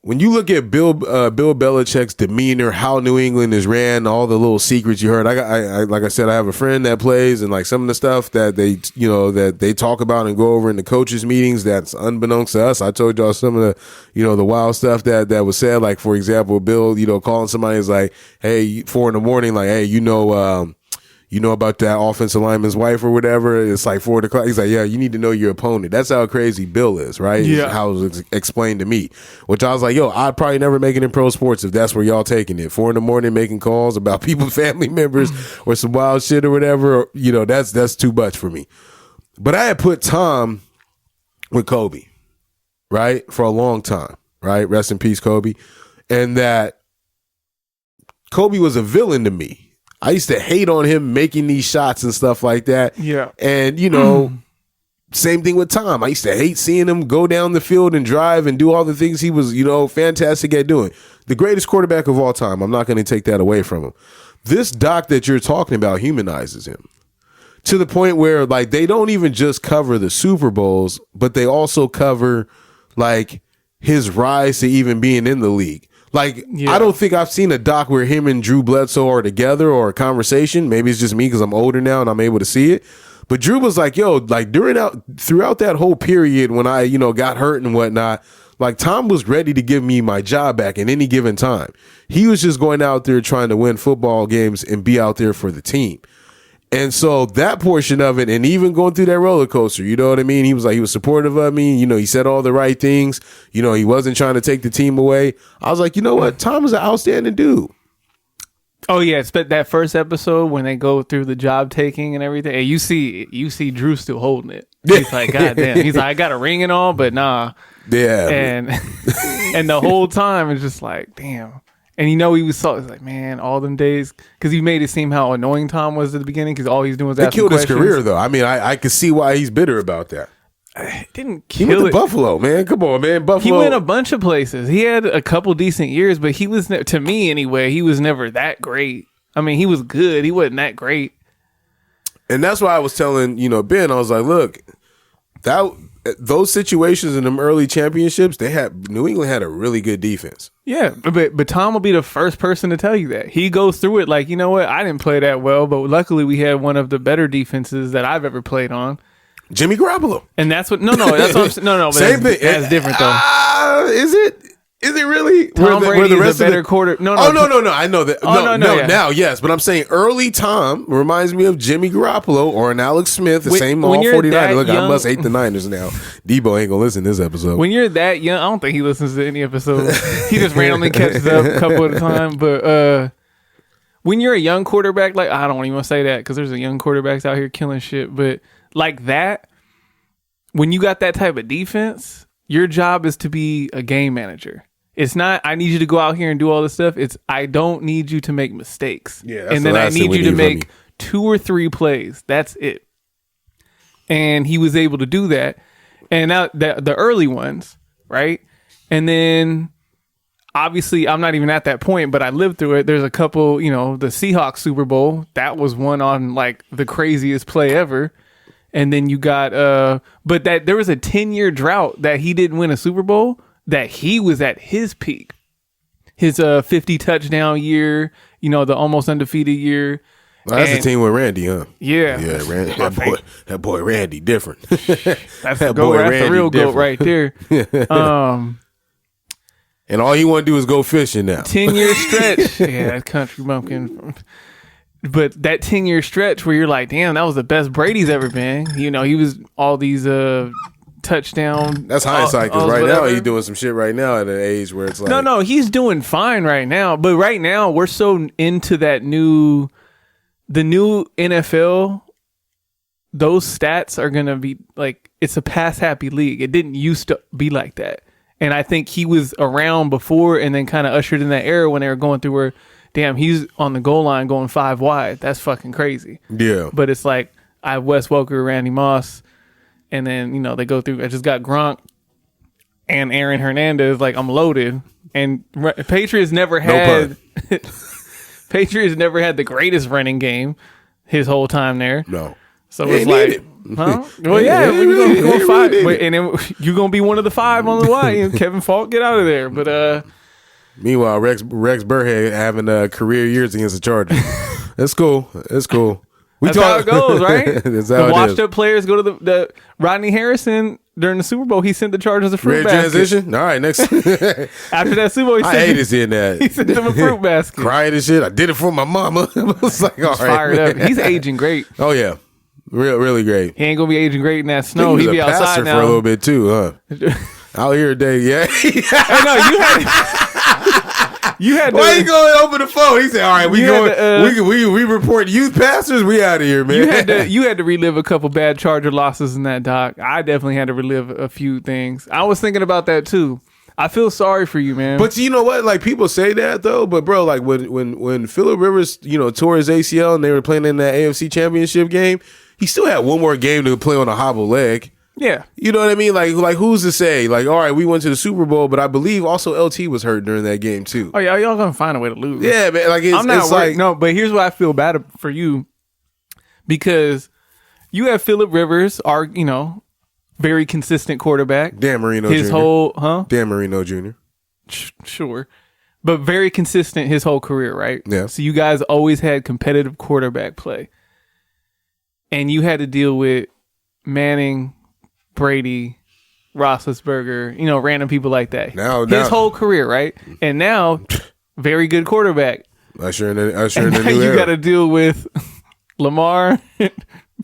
When you look at Bill Belichick's demeanor, how New England is ran, all the little secrets you heard. I like I said, I have a friend that plays, and like some of the stuff that they talk about and go over in the coaches meetings that's unbeknownst to us. I told y'all some of the the wild stuff that was said. Like, for example, Bill calling somebody is like, hey, 4 a.m, like, hey, you know about that offensive lineman's wife or whatever. It's like 4 o'clock. He's like, yeah, you need to know your opponent. That's how crazy Bill is, right? Yeah. Is how it was explained to me, which I was like, yo, I'd probably never make it in pro sports if that's where y'all taking it. 4 a.m, making calls about people's family members or some wild shit or whatever. That's too much for me. But I had put Tom with Kobe, right? For a long time, right? Rest in peace, Kobe. And that Kobe was a villain to me. I used to hate on him making these shots and stuff like that. Yeah. And, same thing with Tom. I used to hate seeing him go down the field and drive and do all the things he was, fantastic at doing. The greatest quarterback of all time. I'm not going to take that away from him. This doc that you're talking about humanizes him to the point where, like, they don't even just cover the Super Bowls, but they also cover, like, his rise to even being in the league. Like, yeah. I don't think I've seen a doc where him and Drew Bledsoe are together or a conversation. Maybe it's just me because I'm older now and I'm able to see it. But Drew was like, yo, like throughout that whole period when I, got hurt and whatnot, like Tom was ready to give me my job back at any given time. He was just going out there trying to win football games and be out there for the team. And so that portion of it, and even going through that roller coaster, you know what I mean? He was supportive of me. He said all the right things. He wasn't trying to take the team away. I was like, you know what? Tom is an outstanding dude. Oh yeah, it's that first episode when they go through the job taking and everything. And you see Drew still holding it. He's like, God damn. He's like, I got a ring and all, but nah. Yeah. And and the whole time it's just like, damn. And he was like, man, all them days, because he made it seem how annoying Tom was at the beginning, because all he's doing was asking questions. It killed his career, though. I mean, I could see why he's bitter about that. It didn't kill it. He went to Buffalo, man. Come on, man. Buffalo. He went a bunch of places. He had a couple decent years, but he was, to me anyway, he was never that great. I mean, he was good. He wasn't that great. And that's why I was telling, Ben, I was like, look, those situations in them early championships, New England had a really good defense. Yeah, but Tom will be the first person to tell you that. He goes through it like, you know what, I didn't play that well, but luckily we had one of the better defenses that I've ever played on. Jimmy Garoppolo. And that's what that's what I'm saying. No, but Same thing. That's different though. Is it? Is it really? Tom Brady is a better quarter. No. Oh, no. I know that. Oh, no. Yeah. Now, yes. But I'm saying early Tom reminds me of Jimmy Garoppolo or an Alex Smith, the same all 49. Look, I must hate the Niners now. Debo ain't going to listen to this episode. When you're that young, I don't think he listens to any episode. He just randomly catches up a couple at a time. But when you're a young quarterback, like, I don't even want to say that because there's a young quarterbacks out here killing shit. But like that, when you got that type of defense, your job is to be a game manager. It's not, I need you to go out here and do all this stuff. It's, I don't need you to make mistakes. Yeah, that's and then I need you to make 2 or 3 plays. That's it. And he was able to do that. And now the early ones, right? And then obviously I'm not even at that point, but I lived through it. There's a couple, the Seahawks Super Bowl. That was one on like the craziest play ever. And then you got, but that there was a 10-year drought that he didn't win a Super Bowl. That he was at his peak, his 50 touchdown year, the almost undefeated year. Well, that's the team with Randy, huh? Yeah, Randy. That boy Randy, different. That's the real goat right there. And all he want to do is go fishing now. 10-year stretch, yeah, country bumpkin. But that 10-year stretch where you're like, damn, that was the best Brady's ever been. He was all these touchdown. That's hindsight because right now he's doing some shit right now at an age where it's like no, he's doing fine right now. But right now we're so into the new NFL. Those stats are gonna be like, it's a pass happy league. It didn't used to be like that, and I think he was around before and then kind of ushered in that era when they were going through where, damn, he's on the goal line going 5 wide. That's fucking crazy. Yeah, but it's like I have Wes Welker, Randy Moss. And then, they go through, I just got Gronk and Aaron Hernandez, like I'm loaded. And Patriots never had Patriots never had the greatest running game his whole time there. No. So it's like, huh? Well, yeah, we're going 5. And then you're going to be one of the 5 on the line. And Kevin Falk, get out of there. But meanwhile, Rex Burhead having career years against the Chargers. That's cool. That's how it goes, right? The washed up players go to the Rodney Harrison during the Super Bowl. He sent the Chargers a fruit basket. Transition. All right, next. After that Super Bowl, I hated seeing that. He sent them a fruit basket. Crying and shit. I did it for my mama. I was like, all right, fired up. He's aging great. Oh yeah, really great. He ain't gonna be aging great in that snow. He'd be outside now for a little bit too, huh? Out here today, yeah. I know you had. You had to, why you going to open the phone? He said, "All right, we report youth pastors. We out of here, man." You had to relive a couple bad Charger losses in that, doc. I definitely had to relive a few things. I was thinking about that too. I feel sorry for you, man. But you know what? Like, people say that though. But bro, like when Phillip Rivers, tore his ACL and they were playing in that AFC Championship game, he still had one more game to play on a hobble leg. Yeah. You know what I mean? Like who's to say? Like, all right, we went to the Super Bowl, but I believe also LT was hurt during that game too. Oh yeah, y'all gonna find a way to lose. Yeah, man. Like I'm not it's worried. like No, but here's why I feel bad for you, because you have Phillip Rivers, our very consistent quarterback. Dan Marino his Jr. whole Dan Marino Jr. Sure, but very consistent his whole career, right? Yeah. So you guys always had competitive quarterback play, and you had to deal with Manning, Brady, Roethlisberger, random people like that. Now his whole career, right? And now, very good quarterback. Usher in the now new you era. got to deal with Lamar,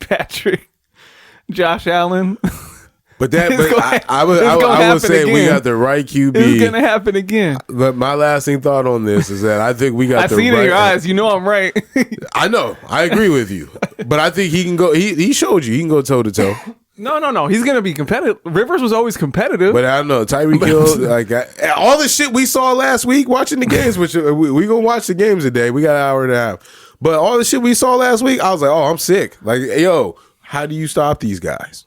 Patrick, Josh Allen. But I would say again. we got the right QB. It's gonna happen again. But my lasting thought on this is that I think we got I see it in your eyes. You know I'm right. I know. I agree with you. But I think he can go. He showed you he can go toe to toe. No. He's gonna be competitive. Rivers was always competitive. But I don't know. Tyreek Hill, all the shit we saw last week watching the games, which we gonna watch the games today. We got an hour and a half. But all the shit we saw last week, I was like, oh, I'm sick. Like, yo, how do you stop these guys?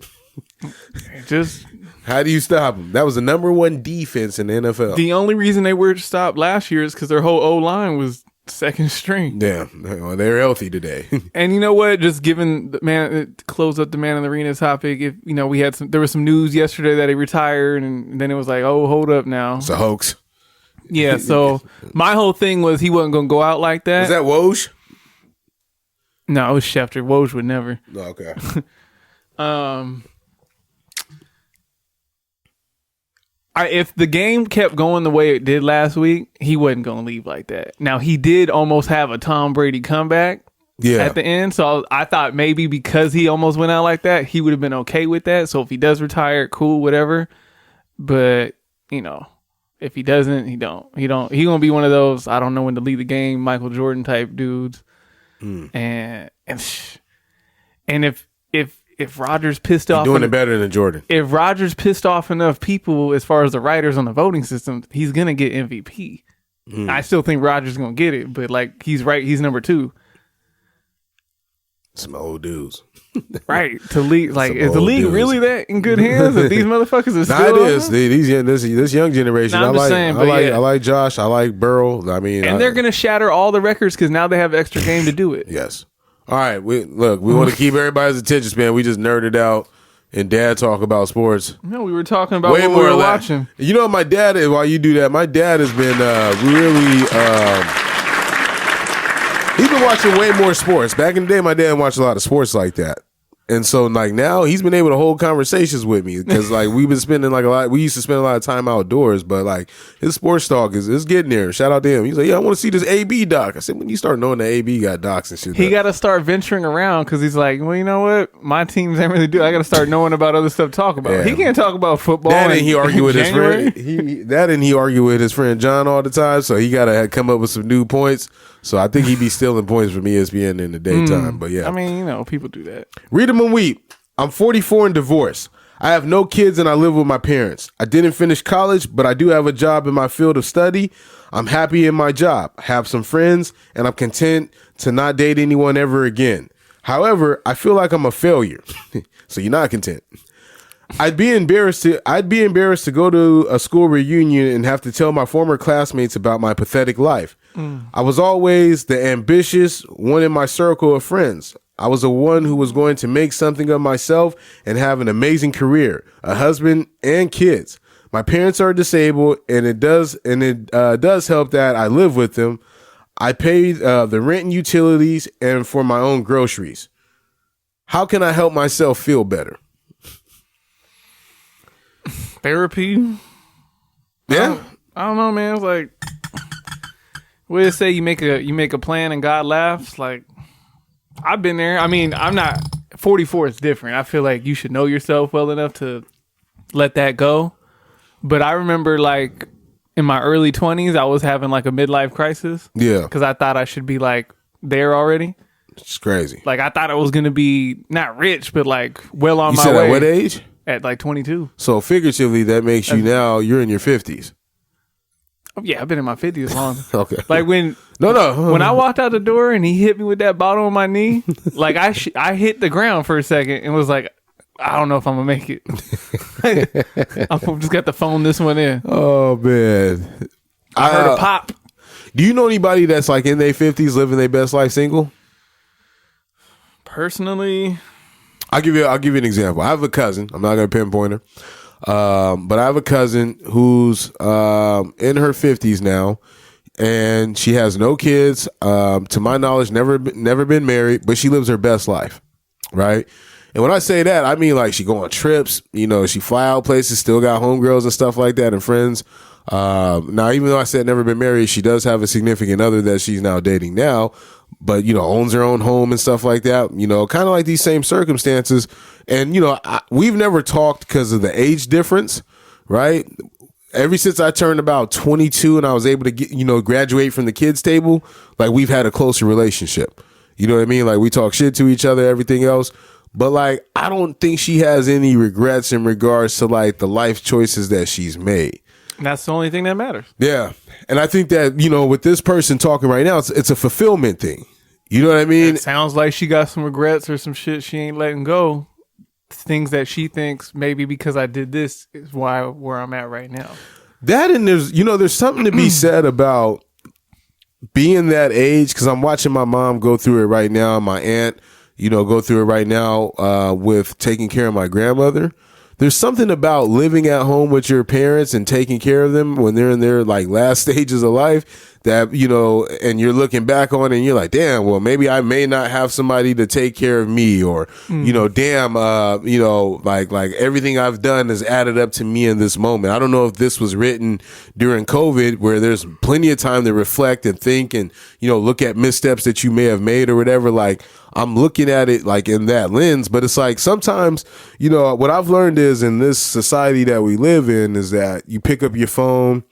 How do you stop them? That was the number 1 defense in the NFL. The only reason they were stopped last year is because their whole O-line was second string. Yeah, well, they're healthy today. And you know what? Just giving the man to close up the man in the arena topic. If you know, there was some news yesterday that he retired, and then it was like, oh, hold up now. It's a hoax. Yeah. So my whole thing was he wasn't gonna go out like that. Was that Woj? No, it was Schefter. Woj would never. Oh, okay. If the game kept going the way it did last week, he wasn't going to leave like that. Now, he did almost have a Tom Brady comeback at the end. So I thought maybe because he almost went out like that, he would have been okay with that. So if he does retire, cool, whatever. But, you know, if he doesn't, he don't. He going to be one of those, I don't know when to leave the game, Michael Jordan type dudes. And if Rodgers pissed off, doing it better than Jordan. If Rodgers pissed off enough people, as far as the writers on the voting system, he's gonna get MVP. I still think Rodgers is gonna get it, but like he's right, he's number 2. Some old dudes, right? To league, like is the league really that in good hands? If these motherfuckers are still, it is. This young generation. Nah, I like Josh. I like Burrow. I mean, and they're gonna shatter all the records because now they have extra game to do it. Yes. All right, we want to keep everybody's attention span. We just nerded out and dad talk about sports. No, we were talking about what we were watching. You know, my dad, while you do that, my dad has been really, he's been watching way more sports. Back in the day, my dad watched a lot of sports like that. And so, like, now he's been able to hold conversations with me because, like, we've been spending, like, we used to spend a lot of time outdoors, but, like, his sports talk is getting there. Shout out to him. He's like, yeah, I want to see this AB doc. I said, when you start knowing the AB got docs and shit. He got to start venturing around because he's like, well, you know what? My teams ain't really do. I got to start knowing about other stuff to talk about. Yeah. He can't talk about football. That and he argue with his friend. He argue with his friend John all the time, so he got to come up with some new points. So I think he'd be stealing points from ESPN in the daytime. But yeah. I mean, you know, people do that. Read them and weep. I'm 44 and divorced. I have no kids and I live with my parents. I didn't finish college, but I do have a job in my field of study. I'm happy in my job. I have some friends and I'm content to not date anyone ever again. However, I feel like I'm a failure. So you're not content. I'd be embarrassed to go to a school reunion and have to tell my former classmates about my pathetic life. I was always the ambitious one in my circle of friends. I was the one who was going to make something of myself and have an amazing career, a husband and kids. My parents are disabled and it does help that I live with them. I pay the rent and utilities and for my own groceries. How can I help myself feel better? Therapy? Yeah. I don't know, man. It's like, what do they say? You make a plan and God laughs. Like, I've been there. I mean, I'm not 44 is different. I feel like you should know yourself well enough to let that go. But I remember, like, in my early 20s, I was having like a midlife crisis. Yeah. Because I thought I should be like there already. It's crazy. Like, I thought I was going to be not rich, but like well on my way. You said at what age? At like 22. So figuratively, that makes you now, you're in your 50s. Oh, yeah, I've been in my 50s long. Okay. Like when I walked out the door and he hit me with that bottle on my knee, like I hit the ground for a second and was like, I don't know if I'm gonna make it. I just got to phone this one in. Oh man, I heard a pop. Do you know anybody that's like in their 50s living their best life single? Personally, I'll give you an example. I have a cousin. I'm not gonna pinpoint her. But I have a cousin who's in her 50s now, and she has no kids. To my knowledge, never been married, but she lives her best life, right? And when I say that, I mean like she go on trips. You know, she fly out places, still got homegirls and stuff like that, and friends. Now, even though I said never been married, she does have a significant other that she's now dating now. But, you know, owns her own home and stuff like that, you know, kind of like these same circumstances. And, you know, we've never talked because of the age difference, right? Ever since I turned about 22 and I was able to get, you know, graduate from the kids table, like we've had a closer relationship. You know what I mean? Like we talk shit to each other, everything else. But like, I don't think she has any regrets in regards to like the life choices that she's made. That's the only thing that matters. Yeah. And I think that, you know, with this person talking right now, it's a fulfillment thing. You know what I mean? It sounds like she got some regrets or some shit she ain't letting go. Things that she thinks maybe because I did this is where I'm at right now. That and there's something to be said about being that age, because I'm watching my mom go through it right now, my aunt, go through it right now with taking care of my grandmother. There's something about living at home with your parents and taking care of them when they're in their like last stages of life that, and you're looking back on it and you're like, damn, well, maybe I may not have somebody to take care of me, or, damn, like everything I've done has added up to me in this moment. I don't know if this was written during COVID where there's plenty of time to reflect and think and, look at missteps that you may have made or whatever. Like, I'm looking at it like in that lens, but it's like sometimes, what I've learned is in this society that we live in is that you pick up your phone,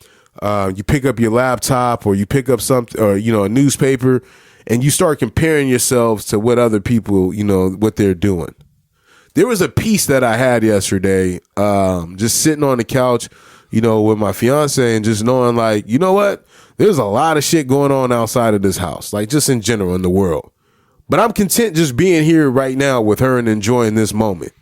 you pick up your laptop, or you pick up something, or, a newspaper, and you start comparing yourselves to what other people, what they're doing. There was a piece that I had yesterday, just sitting on the couch, with my fiance and just knowing like, you know what? There's a lot of shit going on outside of this house, like just in general in the world. But I'm content just being here right now with her and enjoying this moment.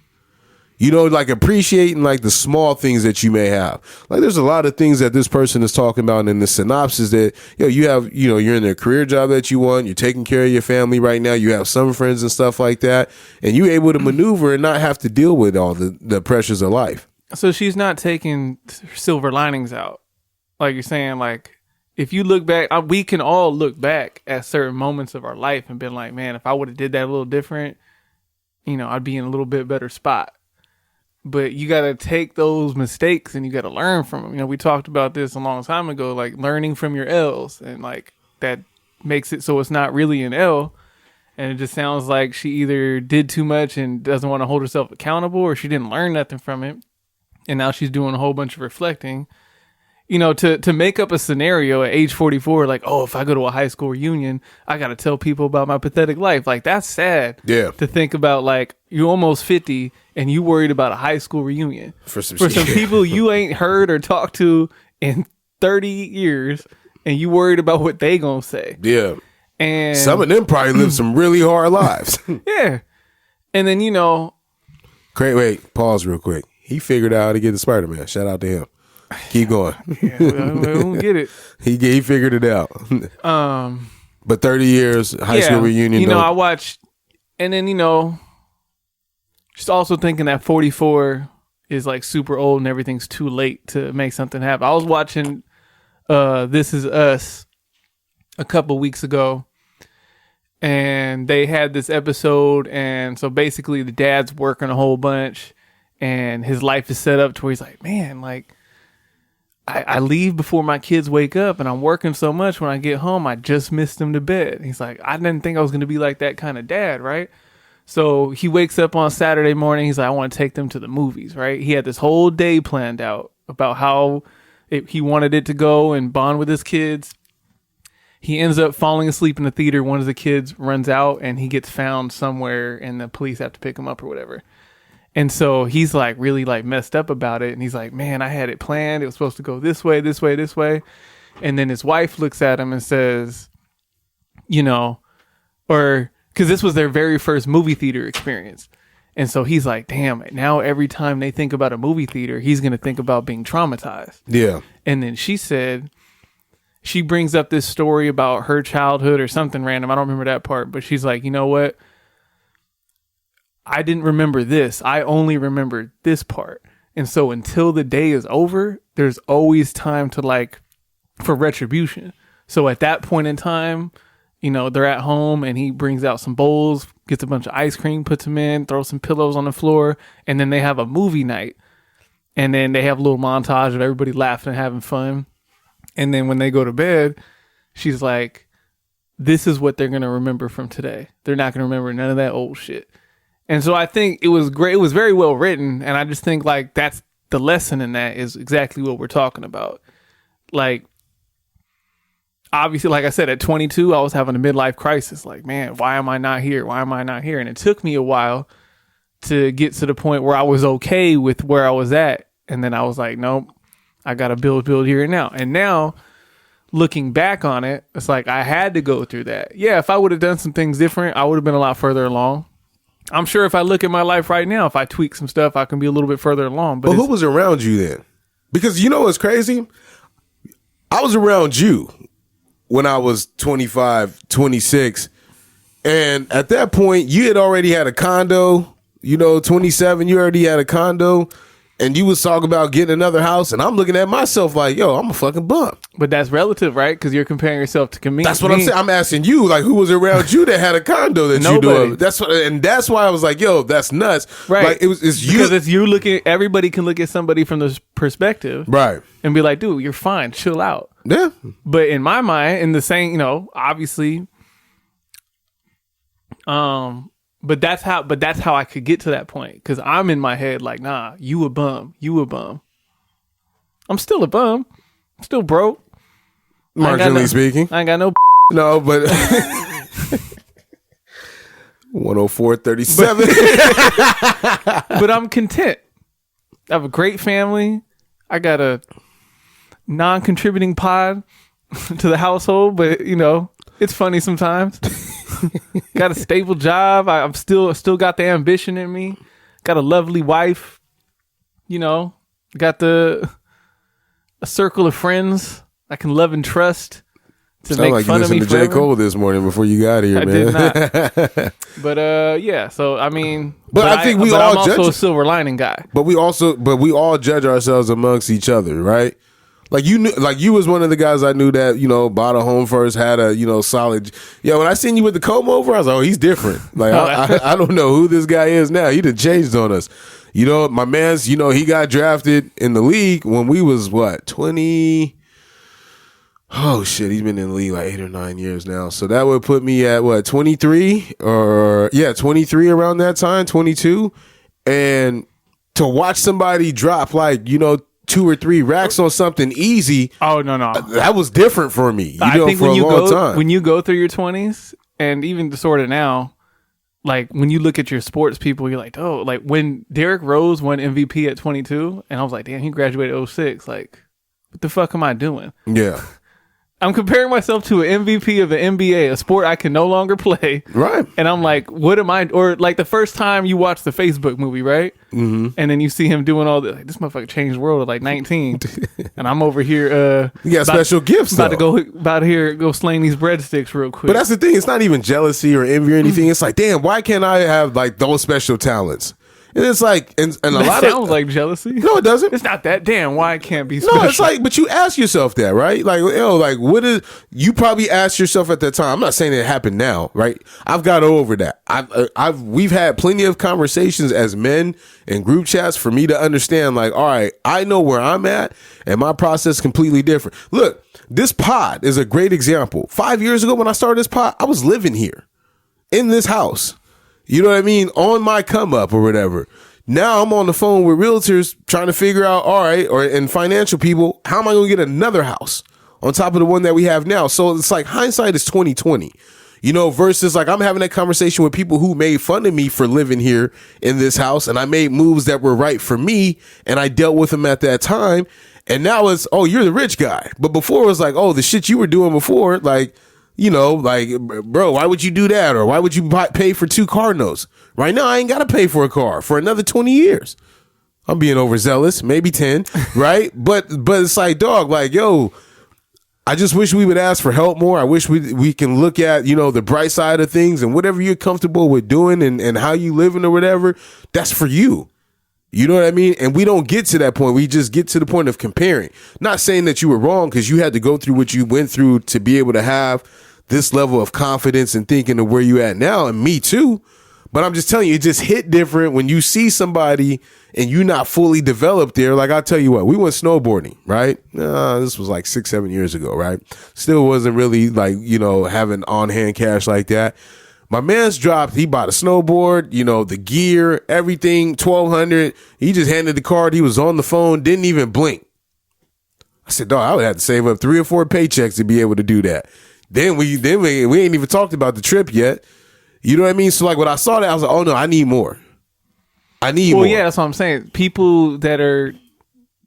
Like appreciating like the small things that you may have. Like there's a lot of things that this person is talking about in the synopsis that, you have, you're in a career job that you want, you're taking care of your family right now, you have some friends and stuff like that, and you're able to maneuver and not have to deal with all the pressures of life. So she's not taking silver linings out. Like you're saying, like, if you look back, we can all look back at certain moments of our life and been like, man, if I would have did that a little different, I'd be in a little bit better spot. But you got to take those mistakes and you got to learn from them. We talked about this a long time ago, like learning from your L's, and like that makes it so it's not really an L. And it just sounds like she either did too much and doesn't want to hold herself accountable, or she didn't learn nothing from it. And now she's doing a whole bunch of reflecting. To make up a scenario at age 44, like, oh, if I go to a high school reunion, I got to tell people about my pathetic life. Like, that's sad. Yeah. To think about, like, you're almost 50 and you worried about a high school reunion. For some people you ain't heard or talked to in 30 years, and you worried about what they gonna say. Yeah. And some of them probably lived some really hard lives. Yeah. And then, Wait, pause real quick. He figured out how to get the Spider-Man. Shout out to him. Keep going. Yeah, we don't get it. He figured it out. But 30 years high school reunion. I watched, and then just also thinking that 44 is like super old and everything's too late to make something happen. I was watching This Is Us a couple weeks ago, and they had this episode, and so basically the dad's working a whole bunch, and his life is set up to where he's like, man, like, I leave before my kids wake up, and I'm working so much when I get home, I just missed them to bed. He's like, I didn't think I was going to be like that kind of dad, right? So he wakes up on Saturday morning. He's like, I want to take them to the movies, right? He had this whole day planned out about how he wanted it to go and bond with his kids. He ends up falling asleep in the theater. One of the kids runs out, and he gets found somewhere, and the police have to pick him up or whatever. And so he's like really like messed up about it. And he's like, man, I had it planned. It was supposed to go this way, this way, this way. And then his wife looks at him and says, or because this was their very first movie theater experience. And so he's like, damn, now every time they think about a movie theater, he's going to think about being traumatized. Yeah. And then she brings up this story about her childhood or something random. I don't remember that part, but she's like, you know what? I didn't remember this. I only remembered this part. And so until the day is over, there's always time to for retribution. So at that point in time, they're at home, and he brings out some bowls, gets a bunch of ice cream, puts them in, throws some pillows on the floor, and then they have a movie night. And then they have a little montage of everybody laughing and having fun. And then when they go to bed, she's like, this is what they're going to remember from today. They're not going to remember none of that old shit. And so I think it was great. It was very well written. And I just think that's the lesson in that is exactly what we're talking about. Like, obviously, like I said, at 22, I was having a midlife crisis. Like, man, why am I not here? Why am I not here? And it took me a while to get to the point where I was okay with where I was at. And then I was like, nope, I got to build here and now. And now, looking back on it, it's like I had to go through that. Yeah, if I would have done some things different, I would have been a lot further along. I'm sure if I look at my life right now, if I tweak some stuff, I can be a little bit further along. But who was around you then? Because what's crazy? I was around you. when I was 25, 26. And at that point, you had already had a condo, 27, you already had a condo. And you was talking about getting another house, and I'm looking at myself like, yo, I'm a fucking bum. But that's relative, right? Because you're comparing yourself to me. That's what I'm saying. I'm asking you, like, who was around you that had a condo that you do? That's why I was like, yo, that's nuts. Right. Like, it's you. Because it's you looking. Everybody can look at somebody from this perspective, right, and be like, dude, you're fine, chill out. Yeah. But in my mind, in the same, obviously, But that's how I could get to that point, because I'm in my head like, nah, you a bum. I'm still a bum. I'm still broke. Marginally speaking. I ain't got no. No, but 104.37. But I'm content. I have a great family. I got a non-contributing pod to the household, but it's funny sometimes. Got a stable job. I'm still got the ambition in me. Got a lovely wife. Got a circle of friends I can love and trust to make like fun you of me listened to J. forever. Cole this morning before you got here, I man. did not. But yeah. So I mean, I think we all I'm judge also it. a silver lining guy. But we all judge ourselves amongst each other, right? Like you was one of the guys I knew that bought a home first, had a solid. Yeah, when I seen you with the comb over, I was like, oh, he's different. Like I don't know who this guy is now. He done changed on us. My man's. He got drafted in the league when we was 20. Oh shit, he's been in the league like 8 or 9 years now. So that would put me at 23 23 around that time, 22, and to watch somebody drop 2 or 3 racks on something easy. Oh no, that was different for me. I think for a long time. When you go through your 20s, and even sort of now, like when you look at your sports people, you're like, oh, like when Derrick Rose won MVP at 22, and I was like, damn, he graduated 06. Like, what the fuck am I doing? Yeah. I'm comparing myself to an MVP of the NBA, a sport I can no longer play. Right. And I'm like, what am I? Or like the first time you watch the Facebook movie, right? Mm-hmm. And then you see him doing all this. Like, this motherfucker changed the world at like 19. And I'm over here. You got special gifts, about to go slaying these breadsticks real quick. But that's the thing. It's not even jealousy or envy or anything. It's like, damn, why can't I have like those special talents? And it's like, and a lot of sounds like jealousy. No, it doesn't. It's not that. Damn, why it can't be special? No, it's like, but you ask yourself that, right? Like, like what is? You probably asked yourself at that time. I'm not saying it happened now, right? I've got over that. We've had plenty of conversations as men in group chats for me to understand. Like, all right, I know where I'm at, and my process is completely different. Look, this pod is a great example. 5 years ago when I started this pod, I was living here in this house. You know what I mean? On my come up or whatever. Now I'm on the phone with realtors trying to figure out, all right, and financial people, how am I going to get another house on top of the one that we have now? So it's like hindsight is 2020, versus like I'm having that conversation with people who made fun of me for living here in this house. And I made moves that were right for me. And I dealt with them at that time. And now it's, oh, you're the rich guy. But before it was like, oh, the shit you were doing before, like, like, bro, why would you do that? Or why would you pay for 2 car notes? Right now, I ain't got to pay for a car for another 20 years. I'm being overzealous, maybe 10, right? But it's like, dog, like, yo, I just wish we would ask for help more. I wish we can look at, the bright side of things, and whatever you're comfortable with doing and how you living or whatever, that's for you. You know what I mean? And we don't get to that point. We just get to the point of comparing. Not saying that you were wrong, because you had to go through what you went through to be able to have this level of confidence and thinking of where you at now, and me too. But I'm just telling you, it just hit different when you see somebody and you're not fully developed there. Like, I'll tell you what, we went snowboarding, right? This was like 6-7 years ago, right? Still wasn't really like, having on-hand cash like that. My man's dropped, he bought a snowboard, the gear, everything, $1,200. He just handed the card. He was on the phone, didn't even blink. I said, dog, I would have to save up 3 or 4 paychecks to be able to do that. Then we ain't even talked about the trip yet. You know what I mean? So like when I saw that, I was like, oh no, I need more. Well, more. Yeah, that's what I'm saying. People that are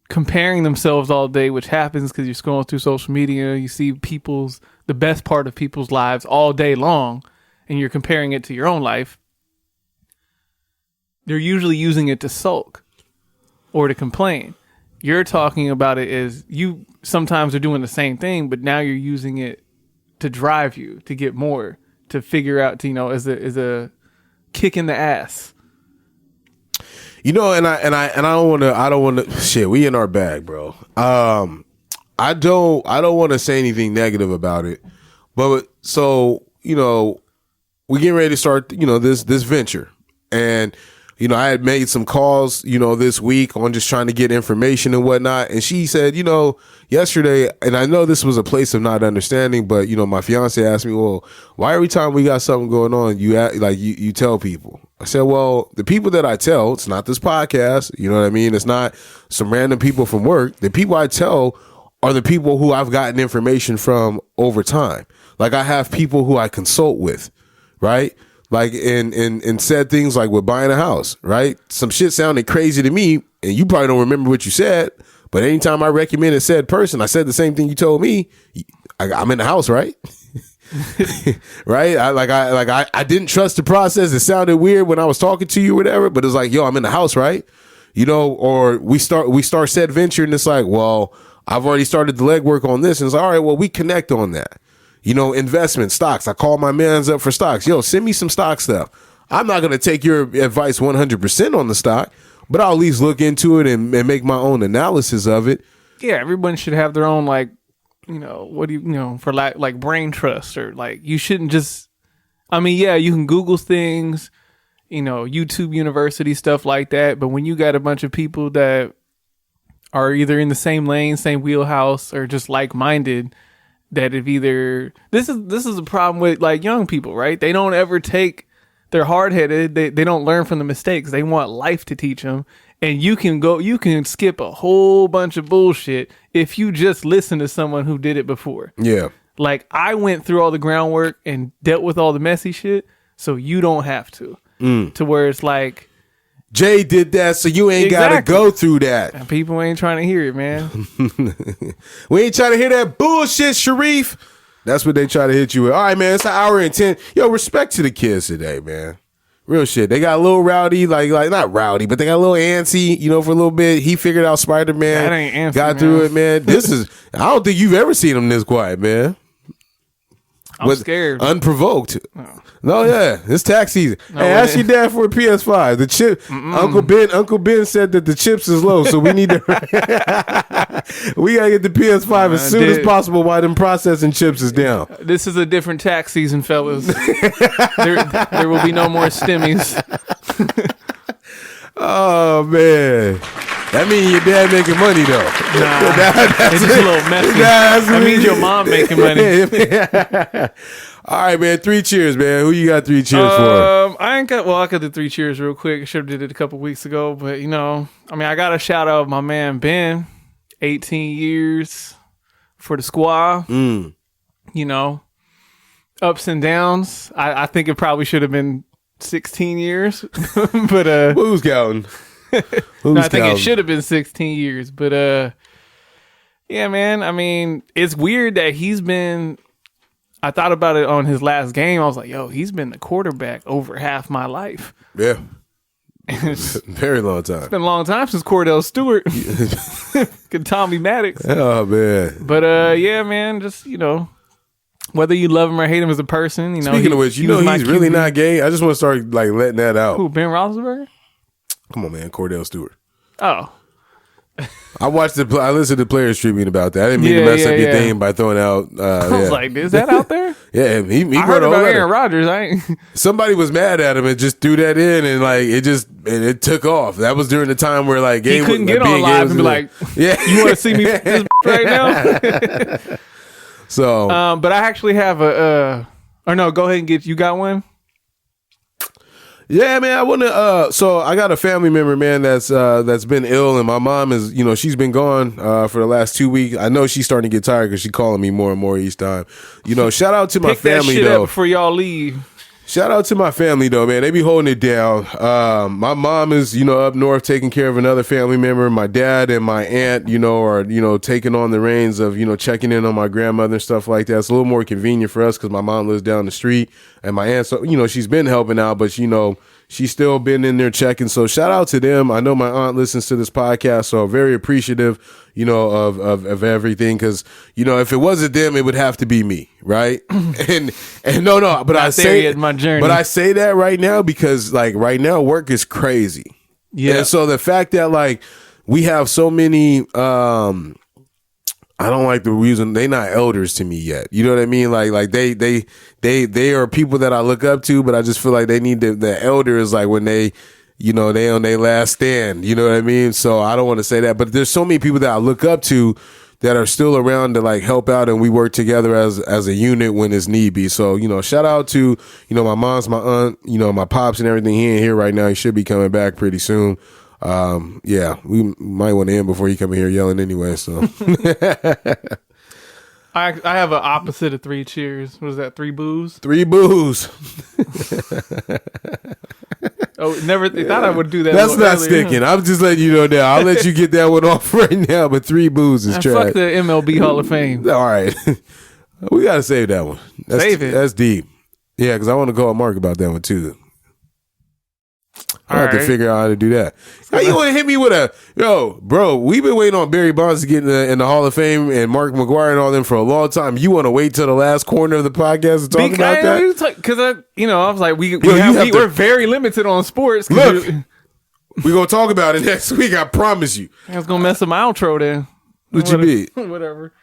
comparing themselves all day, which happens because you're scrolling through social media, you see the best part of people's lives all day long, and you're comparing it to your own life. They're usually using it to sulk or to complain. You're talking about it as you sometimes are doing the same thing, but now you're using it to drive you to get more, to figure out, to, is a kick in the ass. And I don't want to shit. We in our bag, bro. I don't want to say anything negative about it, but so we getting ready to start this venture, and I had made some calls this week on just trying to get information and whatnot, and she said yesterday, and I know this was a place of not understanding, but my fiance asked me, well, why every time we got something going on you act like you tell people? I said, well, the people that I tell, it's not this podcast, you know what I mean? It's not some random people from work. The people I tell are the people who I've gotten information from over time. Like, I have people who I consult with, right? Like, and said things like with buying a house, right? Some shit sounded crazy to me, and you probably don't remember what you said, but anytime I recommended said person, I said the same thing you told me. I'm in the house, right? Right? I didn't trust the process. It sounded weird when I was talking to you or whatever, but it's like, yo, I'm in the house, right? Or we start said venture, and it's like, well, I've already started the legwork on this, and it's like, all right, well, we connect on that. Investment, stocks. I call my mans up for stocks. Yo, send me some stock stuff. I'm not going to take your advice 100% on the stock, but I'll at least look into it and make my own analysis of it. Yeah, everyone should have their own, like, what do you, for like brain trust, or like, you shouldn't just, yeah, you can Google things, YouTube University, stuff like that. But when you got a bunch of people that are either in the same lane, same wheelhouse, or just like-minded, that if either, this is a problem with like young people, right? They don't ever they're hard-headed. They don't learn from the mistakes. They want life to teach them. And you can skip a whole bunch of bullshit if you just listen to someone who did it before. Yeah. Like, I went through all the groundwork and dealt with all the messy shit, so you don't have to. To where it's like, Jay did that, so you ain't got to go through that. And people ain't trying to hear it, man. We ain't trying to hear that bullshit, Sharif. That's what they try to hit you with. All right, man, it's an hour and 10. Yo, respect to the kids today, man. Real shit. They got a little rowdy, like not rowdy, but they got a little antsy, for a little bit. He figured out Spider-Man. That ain't antsy, got through it, man. I don't think you've ever seen him this quiet, man. I'm scared. Unprovoked. Oh. No, yeah, it's tax season. No, hey, ask your dad for a PS5. The chip. Uncle Ben said that the chips is low, so we need to. We gotta get the PS5 as soon as possible while them processing chips is down. This is a different tax season, fellas. there will be no more stimmies. Oh man. That means your dad making money though. Nah, it's just a little messy. That means your mom making money. All right, man. 3 cheers, man. Who you got 3 cheers for? I could do 3 cheers real quick. I should have did it a couple weeks ago, but I got to shout out my man Ben. 18 years for the squad. Ups and downs. I think it probably should have been 16 years, but who's counting? I think it should have been 16 years, but yeah, man. It's weird that he's been. I thought about it on his last game. I was like, yo, he's been the quarterback over half my life. Yeah. Very long time. It's been a long time since Cordell Stewart. Tommy Maddox. Oh man. But yeah, man, just whether you love him or hate him as a person, Speaking of which, he's really not gay. I just want to start like letting that out. Who, Ben Roethlisberger? Come on, man, Cordell Stewart. Oh. I listened to Players Tribune about that. I didn't mean to mess up your thing by throwing out. I was like, is that out there? Yeah, he I heard about Aaron Rodgers. Somebody was mad at him and just threw that in, and like it took off. That was during the time where like he couldn't get on live and be like, "Yeah, you want to see me this right now?" So, but I actually have or no, go ahead and you got one. Yeah, man, I want to. So I got a family member, man, that's been ill, and my mom is, she's been gone for the last 2 weeks. I know she's starting to get tired because she's calling me more and more each time. Shout out to my family that shit though. Up before y'all leave. Shout out to my family though, man. They be holding it down. My mom is, up north taking care of another family member. My dad and my aunt, are, taking on the reins of, checking in on my grandmother and stuff like that. It's a little more convenient for us because my mom lives down the street, and my aunt, so, she's been helping out, but she's still been in there checking. So shout out to them. I know my aunt listens to this podcast, so I'm very appreciative, you know, of everything. Because, you know, if it wasn't them, it would have to be me, right? and no, but I say my journey. But I say that right now because, like, right now work is crazy. Yeah. And so the fact that, like, we have so many I don't like the reason they not elders to me yet. You know what I mean? Like they are people that I look up to, but I just feel like they need the elders, like when they, you know, they on their last stand. You know what I mean? So I don't want to say that, but there's so many people that I look up to that are still around to like help out, and we work together as a unit when it's need be. So, you know, shout out to, you know, my mom's, my aunt, you know, my pops and everything. He ain't here right now. He should be coming back pretty soon. Yeah, we might want to end before you come in here yelling anyway. So I have an opposite of 3 cheers. What is that? 3 boos? 3 boos. Oh, never thought I would do that. That's not earlier. sticking. I'm just letting you know now. I'll let you get that one off right now, but 3 boos is trash. Fuck the MLB Hall of Fame. All right. We got to save that one. Save it. That's deep. Yeah, because I want to call Mark about that one too. I have to figure out how to do that. How you want to hit me with a, yo, bro, we've been waiting on Barry Bonds to get in the Hall of Fame and Mark McGwire and all them for a long time. You want to wait till the last corner of the podcast to talk about that? Because I was like, we're very limited on sports. Look, we're going to talk about it next week. I promise you. I was going to mess up my outro then. What you mean? Whatever.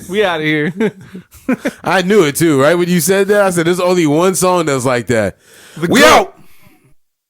We out of here. I knew it too, right? When you said that, I said, there's only one song that's like that. We out.